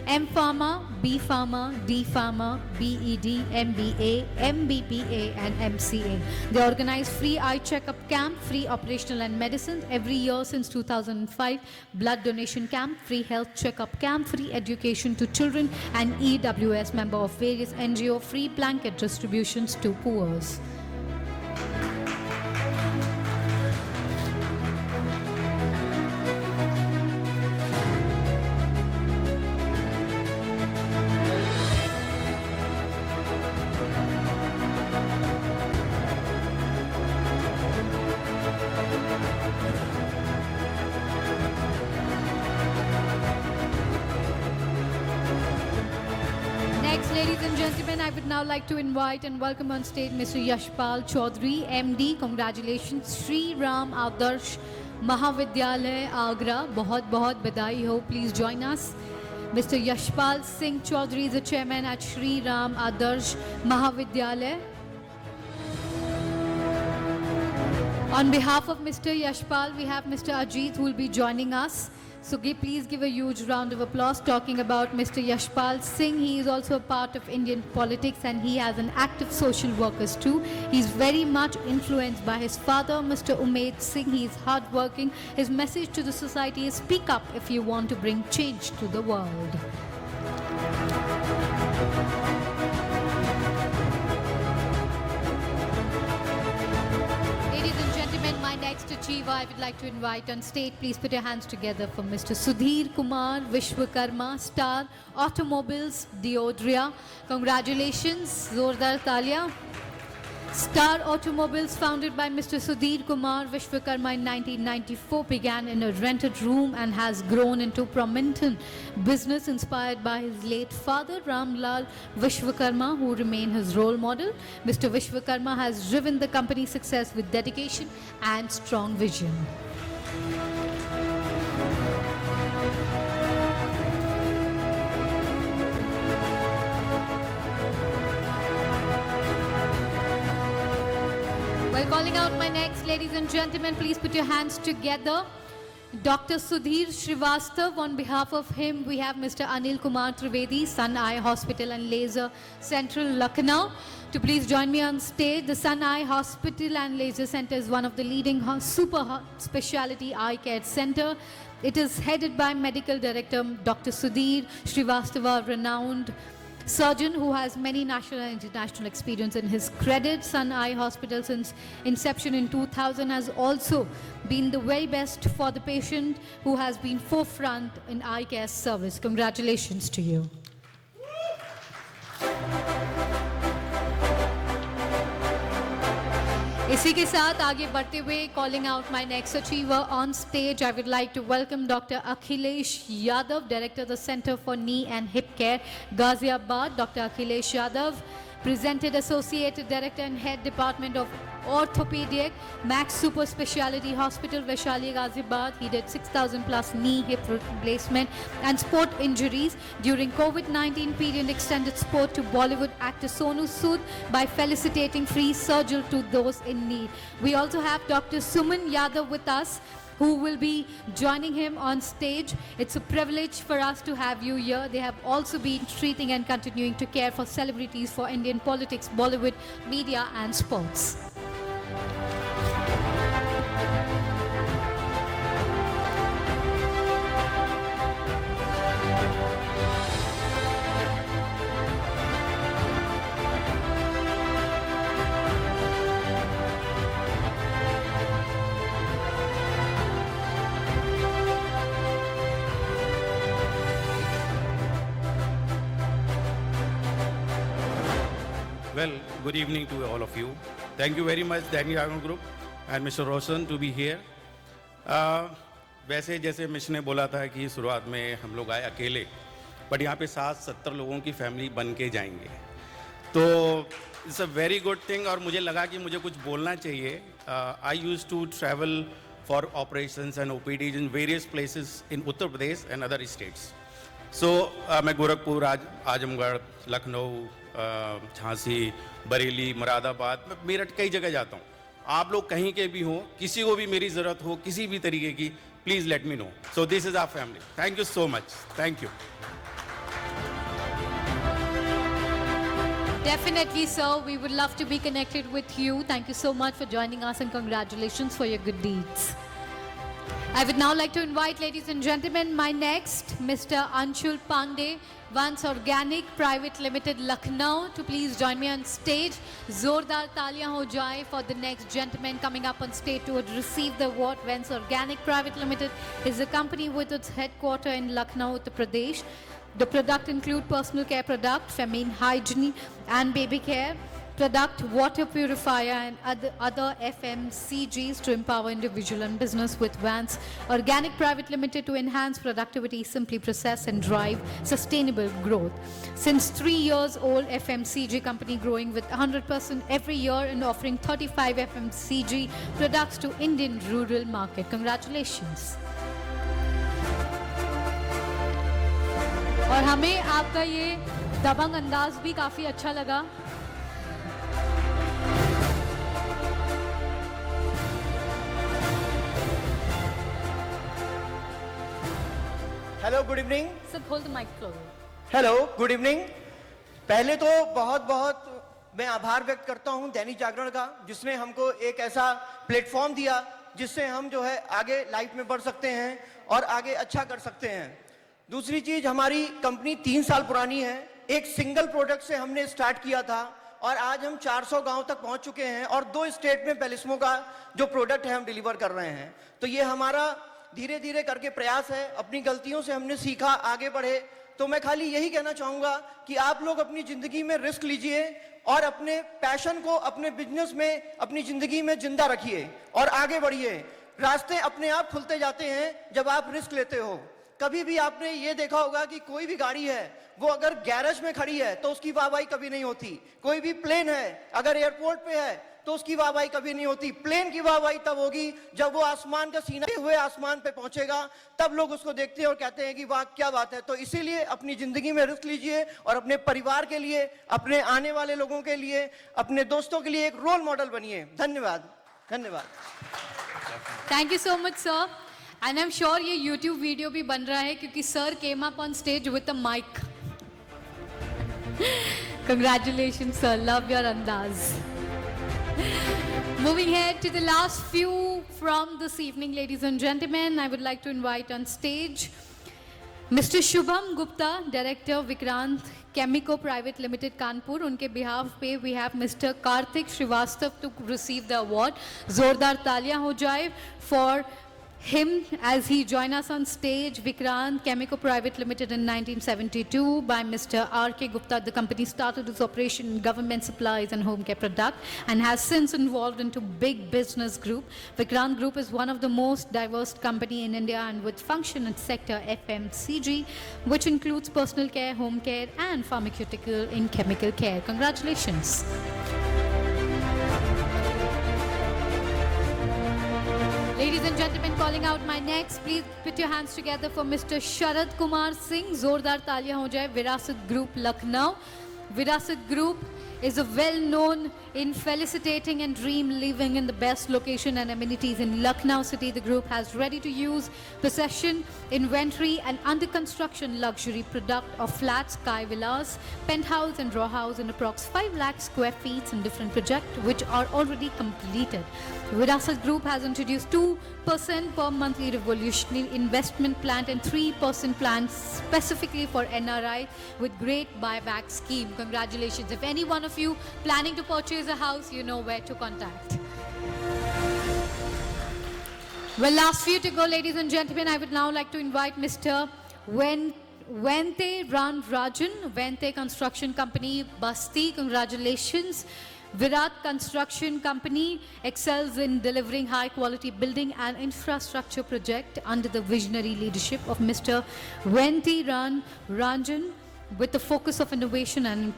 M Pharma, B Pharma, D Pharma, BEd, MBA, MBPA and MCA. They organize free eye checkup camp, free operational and medicine every year since 2005, blood donation camp, free health checkup camp, free education to children and EWS member of various NGO, free blanket distributions to poors. Next, ladies and gentlemen, I would now like to invite and welcome on stage Mr. Yashpal Chaudhary, MD. Congratulations, Sri Ram Adarsh Mahavidyalaya, Agra. बहुत बधाई हो. Please join us. Mr. Yashpal Singh Chaudhary is the chairman at Sri Ram Adarsh Mahavidyalaya. On behalf of Mr. Yashpal, we have Mr. Ajit who will be joining us. So please give a huge round of applause talking about Mr. Yashpal Singh. He is also a part of Indian politics and he has an active social workers too. He's very much influenced by his father, Mr. Umed Singh. He is hardworking. His message to the society is speak up if you want to bring change to the world. Ladies and gentlemen, my next achiever I would like to invite on stage. Please put your hands together for Mr. Sudhir Kumar Vishwakarma, Star Automobiles, Deodria. Congratulations, Zordar Talia. Star Automobiles, founded by Mr. Sudhir Kumar Vishwakarma in 1994, began in a rented room and has grown into prominent business inspired by his late father, Ramlal Vishwakarma, who remained his role model. Mr. Vishwakarma has driven the company's success with dedication and strong vision. While calling out my next, ladies and gentlemen, please put your hands together. Dr. Sudhir Srivastav, on behalf of him, we have Mr. Anil Kumar Trivedi, Sun Eye Hospital and Laser Central, Lucknow, to please join me on stage. The Sun Eye Hospital and Laser Center is one of the leading super specialty eye care center. It is headed by Medical Director Dr. Sudhir Srivastava, renowned surgeon who has many national and international experience in his credit. Sun Eye Hospital since inception in 2000 has also been the very best for the patient, who has been forefront in eye care service. Congratulations to you. इसी के साथ आगे बढ़ते हुए calling out my next achiever on stage, I would like to welcome Dr. Akhilesh Yadav, Director of the Center for Knee and Hip Care, Ghaziabad. Dr. Akhilesh Yadav, presented Associate Director and Head Department of Orthopedic, Max Super Speciality Hospital, Vaishali, Ghaziabad. He did 6,000 plus knee, hip replacement and sport injuries. During COVID-19 period, extended sport to Bollywood actor Sonu Sood by felicitating free surgery to those in need. We also have Dr. Suman Yadav with us, who will be joining him on stage. It's a privilege for us to have you here. They have also been treating and continuing to care for celebrities for Indian politics, Bollywood, media and sports. Well, good evening to all of you. Thank you very much, Danny Jagan Group and Mr. Roshan to be here. वैसे जैसे मिश ने बोला था कि शुरुआत में हम लोग आए अकेले, बट यहाँ पे 60-70 लोगों की फैमिली बन के जाएंगे, तो it's a very good thing. और मुझे लगा कि मुझे कुछ बोलना चाहिए. I use to travel for operations and OPDs in various places in Uttar Pradesh and other states. So मैं गोरखपुर, आजमगढ़, लखनऊ, झांसी, बरेली, मुरादाबाद, मेरठ, कई जगह जाता हूँ. आप लोग कहीं के भी हों, किसी को भी मेरी ज़रूरत हो किसी भी तरीके की, please let me know. So this is our family. Thank you so much. Thank you. Definitely, sir. We would love to be connected with you. Thank you so much for joining us and congratulations for your good deeds. I would now like to invite, ladies and gentlemen, my next, Mr. Anshul Pandey, Vance Organic Private Limited, Lucknow, to please join me on stage. Zordar taaliyan ho jaye for the next gentleman coming up on stage to receive the award. Vance Organic Private Limited is a company with its headquarters in Lucknow, Uttar Pradesh. The product include personal care product, feminine hygiene and baby care product, water purifier and other FMCGs to empower individual and business with Vance Organic Private Limited to enhance productivity, simply process and drive sustainable growth. Since 3 years old, FMCG company growing with 100% every year and offering 35 FMCG products to Indian rural market. Congratulations. और हमें आपका ये दबंग अंदाज भी काफी अच्छा लगा. Hello, good evening. Sir hold the mic close. Hello, good evening. पहले तो बहुत बहुत मैं आभार व्यक्त करता हूं दैनिक जागरण का, जिसने हमको एक ऐसा प्लेटफॉर्म दिया जिससे हम जो है आगे लाइफ में बढ़ सकते हैं और आगे अच्छा कर सकते हैं. दूसरी चीज, हमारी कंपनी 3 साल पुरानी है. एक सिंगल प्रोडक्ट से हमने स्टार्ट किया था और आज हम 400 गांव तक पहुंच चुके हैं और 2 स्टेट में पेलिस्मो का जो प्रोडक्ट है हम डिलीवर कर रहे हैं. तो ये हमारा धीरे धीरे करके प्रयास है. अपनी गलतियों से हमने सीखा, आगे बढ़े. तो मैं खाली यही कहना चाहूंगा कि आप लोग अपनी जिंदगी में रिस्क लीजिए और अपने पैशन को अपने बिजनेस में, अपनी जिंदगी में जिंदा रखिए और आगे बढ़िए. रास्ते अपने आप खुलते जाते हैं जब आप रिस्क लेते हो. कभी भी आपने ये देखा होगा कि कोई भी गाड़ी है वो अगर गैरेज में खड़ी है तो उसकी वाहवाही कभी नहीं होती. कोई भी प्लेन है अगर एयरपोर्ट पे है तो उसकी वाहवाही कभी नहीं होती. प्लेन की वाहवाही तब होगी जब वो आसमान का सीना हुए आसमान पे पहुंचेगा, तब लोग उसको देखते हैं और कहते हैं कि वाह क्या बात है. तो इसीलिए अपनी जिंदगी में रिस्क लीजिए और अपने परिवार के लिए, अपने आने वाले लोगों के लिए, अपने दोस्तों के लिए एक रोल मॉडल बनिए. धन्यवाद. धन्यवाद. Thank you so much sir. And I am sure ये YouTube वीडियो भी बन रहा है क्योंकि sir came up on stage with a mic. Congratulations sir, love your andaz. Moving ahead to the last few from this evening, ladies and gentlemen, I would like to invite on stage Mr. Shubham Gupta, Director Vikrant Chemico Private Limited, Kanpur. Unke behalf pe we have Mr. Karthik Srivastav to receive the award. Zordar taaliyan ho jaye for him as he joined us on stage. Vikrant Chemical Private Limited in 1972 by Mr. R.K. Gupta. The company started its operation in government supplies and home care product and has since evolved into big business group. Vikrant Group is one of the most diverse company in India and with function in sector FMCG, which includes personal care, home care and pharmaceutical in chemical care. Congratulations. Ladies and gentlemen, calling out my next, please put your hands together for Mr. Sharad Kumar Singh. Zordar taaliyan ho jaye. Virasat Group, Lucknow. Virasat Group is a well-known in felicitating and dream living in the best location and amenities in Lucknow city. The group has ready-to-use possession, inventory and under construction luxury product of flats, sky villas, penthouse and row house in approx 5 lakh square feet in different projects which are already completed. Virasat Group has introduced 2% per monthly revolutionary investment plan and 3% plan specifically for NRI with great buyback scheme. Congratulations. If any one of you planning to purchase a house, you know where to contact. Well, last few to go, ladies and gentlemen. I would now like to invite Mr. Vente Ran Rajan, Vente Construction Company, Basti. Congratulations. Virat Construction Company excels in delivering high quality building and infrastructure project under the visionary leadership of Mr. Vente Ran Rajan with the focus of innovation and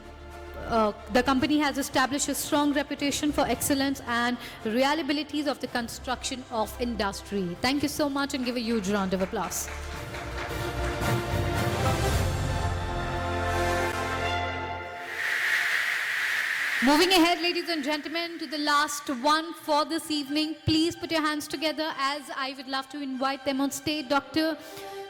the company has established a strong reputation for excellence and reliabilities of the construction of industry. Thank you so much and give a huge round of applause. Moving ahead, ladies and gentlemen, to the last one for this evening. Please put your hands together as I would love to invite them on stage. Dr.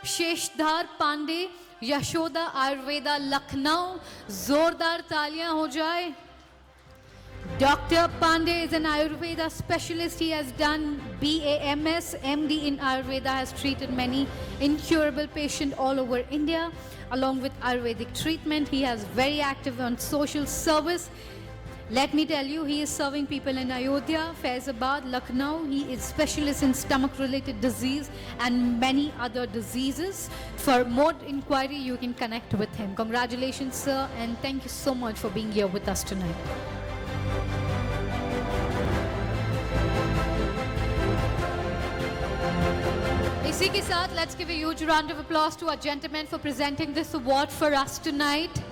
Sheshdhar Pandey, Yashoda Ayurveda, Lucknow. Zordar taaliyan ho jaye. Dr. Pandey is an Ayurveda specialist. He has done BAMS, MD in Ayurveda, has treated many incurable patients all over India. Along with Ayurvedic treatment, he is very active on social service. Let me tell you, he is serving people in Ayodhya, Faizabad, Lucknow. He is specialist in stomach-related disease and many other diseases. For more inquiry, you can connect with him. Congratulations, sir, and thank you so much for being here with us tonight. इसी के साथ, let's give a huge round of applause to our gentleman for presenting this award for us tonight.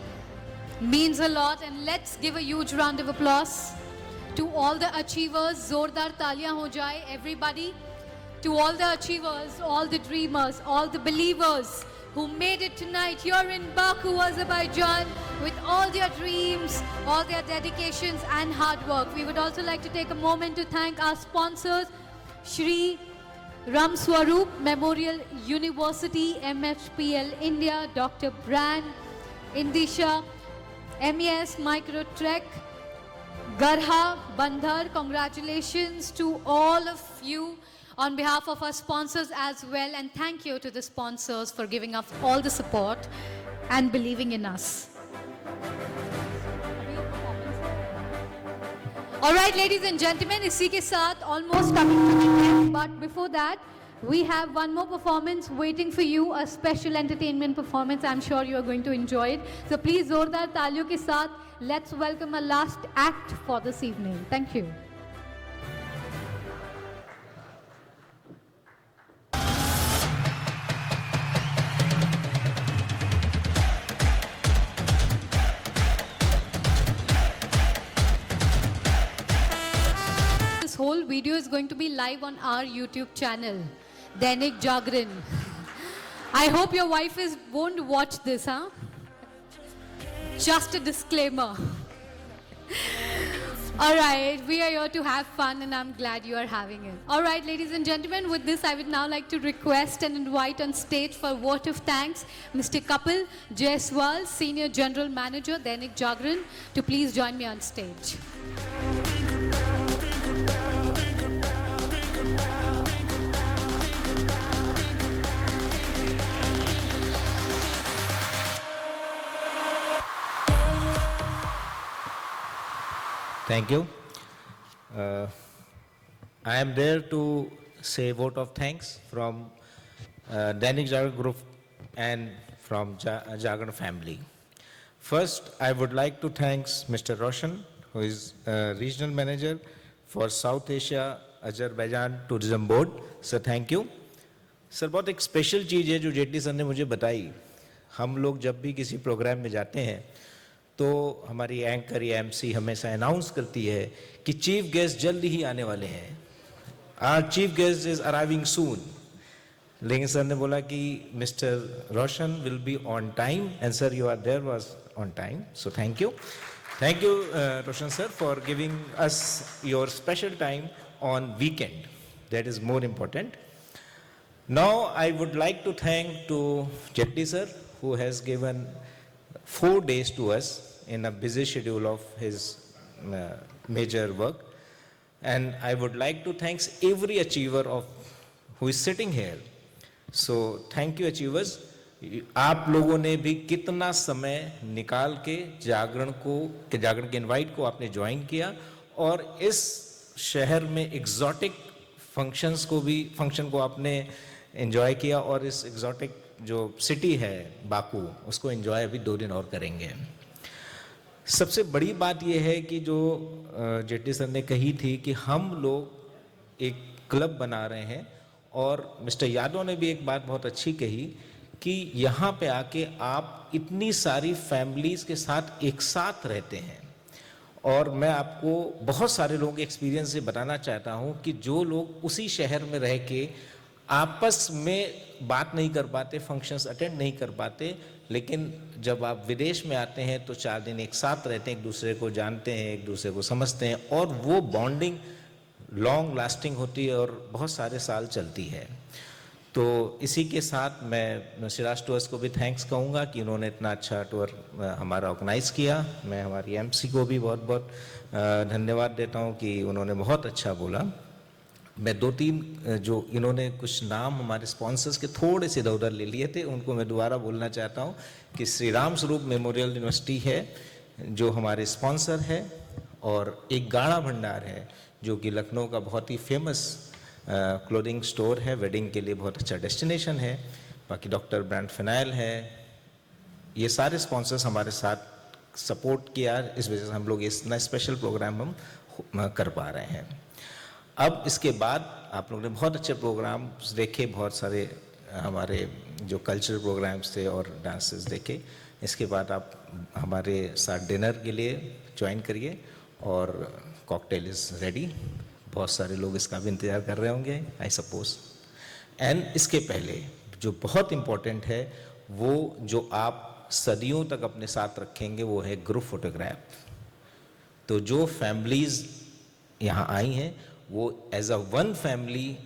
Means a lot, and let's give a huge round of applause to all the achievers. Zordar taaliyan ho jaye, everybody. To all the achievers, all the dreamers, all the believers who made it tonight here in Baku, Azerbaijan, with all their dreams, all their dedications and hard work. We would also like to take a moment to thank our sponsors, Shri Ram Swaroop Memorial University, MHPL India, Dr. Brand, Indisha, MES Microtrek, Garha, Bandhar. Congratulations to all of you on behalf of our sponsors as well, and thank you to the sponsors for giving us all the support and believing in us. All right, ladies and gentlemen, इसी के साथ almost coming to the end, but before that, we have one more performance waiting for you, a special entertainment performance. I'm sure you are going to enjoy it. So please, जोरदार तालियों के साथ, let's welcome our last act for this evening. Thank you. This whole video is going to be live on our YouTube channel, Dainik Jagran. I hope your wife won't watch this, huh? Just a disclaimer. All right, we are here to have fun and I'm glad you are having it. All right, ladies and gentlemen, with this I would now like to request and invite on stage for a vote of thanks Mr. Kapil Jaiswal, Senior General Manager, Dainik Jagran, to please join me on stage. Thank you. I am there to say vote of thanks from Dainik Jagran Group and from Jagran family. First, I would like to thank Mr. Roshan, who is Regional Manager for South Asia Azerbaijan Tourism Board. Sir, thank you. Sir बहुत एक special चीज़ है जो Jaitley sir ने मुझे बताई. हम लोग जब भी किसी प्रोग्राम में जाते हैं तो हमारी एंकर या एमसी हमेशा अनाउंस करती है कि चीफ गेस्ट जल्दी ही आने वाले हैं. Our chief guest is arriving soon. लेकिन सर ने बोला कि mister Roshan will be on time and sir you are there was on time. So thank you Roshan sir for giving us your special time on weekend. That is more important. Now I would like to thank to Jetli sir, who has given 4 days to us in a busy schedule of his major work, and I would like to thank every achiever of who is sitting here. So thank you achievers. आप लोगों ने भी कितना समय निकाल के जागरण के invite को आपने ज्वाइन किया और इस शहर में एग्जॉटिक फंक्शन को आपने एंजॉय किया और इस एग्जॉटिक जो सिटी है बाकू उसको एंजॉय अभी 2 दिन और करेंगे. सबसे बड़ी बात यह है कि जो जेटली सर ने कही थी कि हम लोग एक क्लब बना रहे हैं और मिस्टर यादव ने भी एक बात बहुत अच्छी कही कि यहाँ पे आके आप इतनी सारी फैमिलीज़ के साथ एक साथ रहते हैं. और मैं आपको बहुत सारे लोगों के एक्सपीरियंस से बताना चाहता हूँ कि जो लोग उसी शहर में रह के आपस में बात नहीं कर पाते, फंक्शंस अटेंड नहीं कर पाते, लेकिन जब आप विदेश में आते हैं तो 4 दिन एक साथ रहते हैं, एक दूसरे को जानते हैं, एक दूसरे को समझते हैं और वो बॉन्डिंग लॉन्ग लास्टिंग होती है और बहुत सारे साल चलती है. तो इसी के साथ मैं सिराज टूर्स को भी थैंक्स कहूँगा कि उन्होंने इतना अच्छा टूर हमारा ऑर्गेनाइज़ किया. मैं हमारी एमसी को भी बहुत बहुत धन्यवाद देता हूँ कि उन्होंने बहुत अच्छा बोला. मैं 2-3 जो इन्होंने कुछ नाम हमारे स्पॉन्सर्स के थोड़े से इधर उधर ले लिए थे उनको मैं दोबारा बोलना चाहता हूँ कि श्री राम स्वरूप मेमोरियल यूनिवर्सिटी है जो हमारे स्पॉन्सर है, और एक गाड़ा भंडार है जो कि लखनऊ का बहुत ही फेमस क्लोथिंग स्टोर है, वेडिंग के लिए बहुत अच्छा डेस्टिनेशन है. बाकी डॉक्टर ब्रांड फिनाइल है. ये सारे स्पॉन्सर्स हमारे साथ सपोर्ट किया, इस वजह से हम लोग इतना स्पेशल प्रोग्राम हम कर पा रहे हैं. अब इसके बाद आप लोगों ने बहुत अच्छे प्रोग्राम्स देखे, बहुत सारे हमारे जो कल्चरल प्रोग्राम्स थे और डांसेस देखे. इसके बाद आप हमारे साथ डिनर के लिए ज्वाइन करिए और कॉकटेल इज़ रेडी. बहुत सारे लोग इसका भी इंतज़ार कर रहे होंगे आई सपोज. एंड इसके पहले जो बहुत इम्पोर्टेंट है वो जो आप सदियों तक अपने साथ रखेंगे वो है ग्रुप फोटोग्राफ. तो जो फैमिलीज़ यहाँ आई हैं वो एज अ वन फैमिली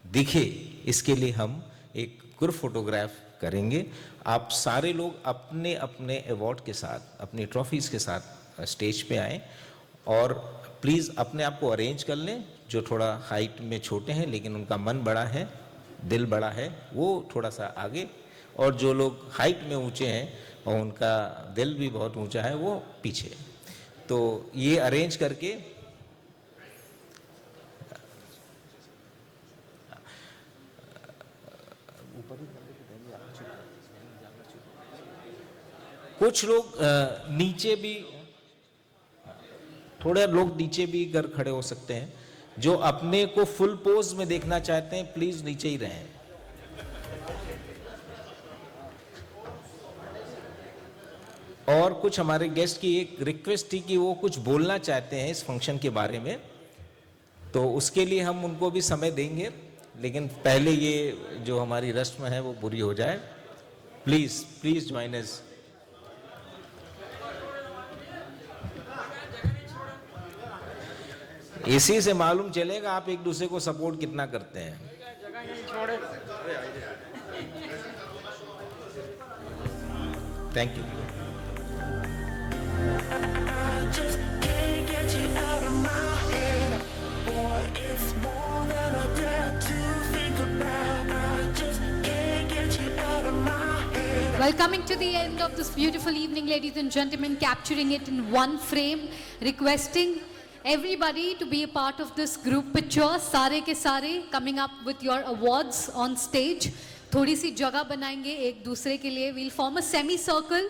दिखे इसके लिए हम एक ग्रुप फोटोग्राफ करेंगे. आप सारे लोग अपने अपने अवार्ड के साथ, अपनी ट्रॉफीज़ के साथ स्टेज पे आएँ और प्लीज़ अपने आप को अरेंज कर लें. जो थोड़ा हाइट में छोटे हैं लेकिन उनका मन बड़ा है, दिल बड़ा है, वो थोड़ा सा आगे, और जो लोग हाइट में ऊंचे हैं और उनका दिल भी बहुत ऊंचा है वो पीछे. तो ये अरेंज करके कुछ लोग नीचे भी, थोड़े लोग नीचे भी कर खड़े हो सकते हैं. जो अपने को फुल पोज में देखना चाहते हैं प्लीज नीचे ही रहें. और कुछ हमारे गेस्ट की एक रिक्वेस्ट थी कि वो कुछ बोलना चाहते हैं इस फंक्शन के बारे में, तो उसके लिए हम उनको भी समय देंगे, लेकिन पहले ये जो हमारी रस्म है वो पूरी हो जाए. Please please join us. इसी से मालूम चलेगा आप एक दूसरे को सपोर्ट कितना करते हैं. Thank you. Well, coming to the end of this beautiful evening, ladies and gentlemen, capturing it in one frame, requesting everybody to be a part of this group picture. सारे के सारे coming up with your awards on stage. थोड़ी सी जगह बनाएंगे एक दूसरे के लिए. We'll form a semi-circle.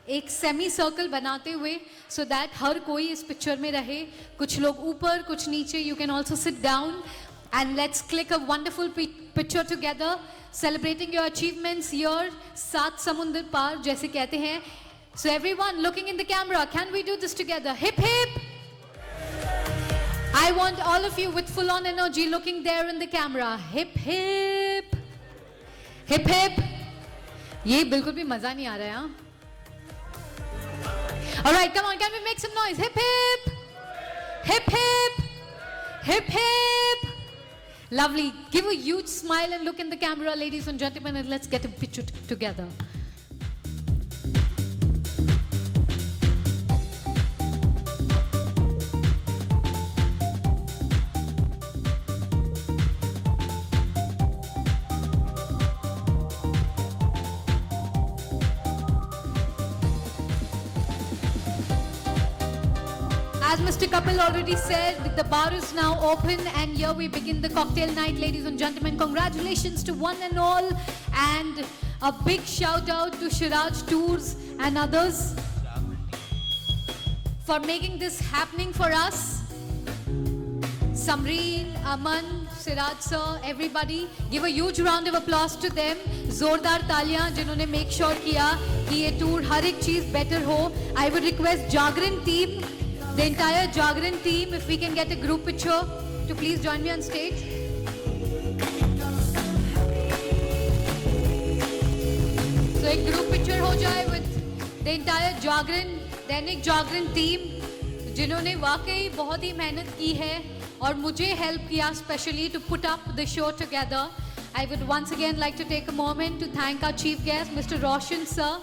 एक semi-circle बनाते हुए so that हर कोई इस picture में रहे. कुछ लोग ऊपर, कुछ नीचे. You can also sit down and let's click a wonderful picture together. Celebrating your achievements here. सात समुंदर पार जैसे कहते हैं. So everyone looking in the camera, can we do this together? Hip hip! I want all of you with full on energy looking there in the camera. Hip hip! Hip hip! ये बिल्कुल भी मजा नहीं आ रहा है हाँ? Alright, come on, can we make some noise? Hip hip! Hip hip! Hip hip! Lovely. Give a huge smile and look in the camera, ladies and gentlemen, and let's get a picture together. As Mr. Kapil already said, the bar is now open and here we begin the cocktail night, ladies and gentlemen. Congratulations to one and all and a big shout out to Shiraj Tours and others for making this happening for us. Samreen, Aman, Siraj sir, everybody, give a huge round of applause to them. जोरदार तालियां जिन्होंने make sure किया कि ये tour हर एक चीज better हो. I would request Jagran team, the entire Jagran team, if we can get a group picture to please join me on stage. So एक group picture हो जाए with the entire Jagran, Dainik Jagran team, जिन्होंने वाकई बहुत ही मेहनत की है और मुझे help किया specially to put up the show together. I would once again like to take a moment to thank our chief guest, Mr. Roshan sir.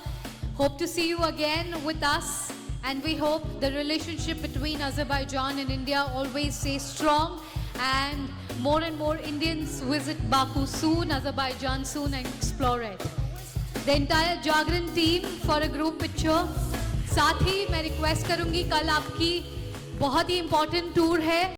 Hope to see you again with us. And we hope the relationship between Azerbaijan and India always stays strong and more Indians visit Baku soon, Azerbaijan soon and explore it. The entire Jagran team for a group picture. साथ ही मैं request करूंगी कल आपकी बहुत ही important tour है.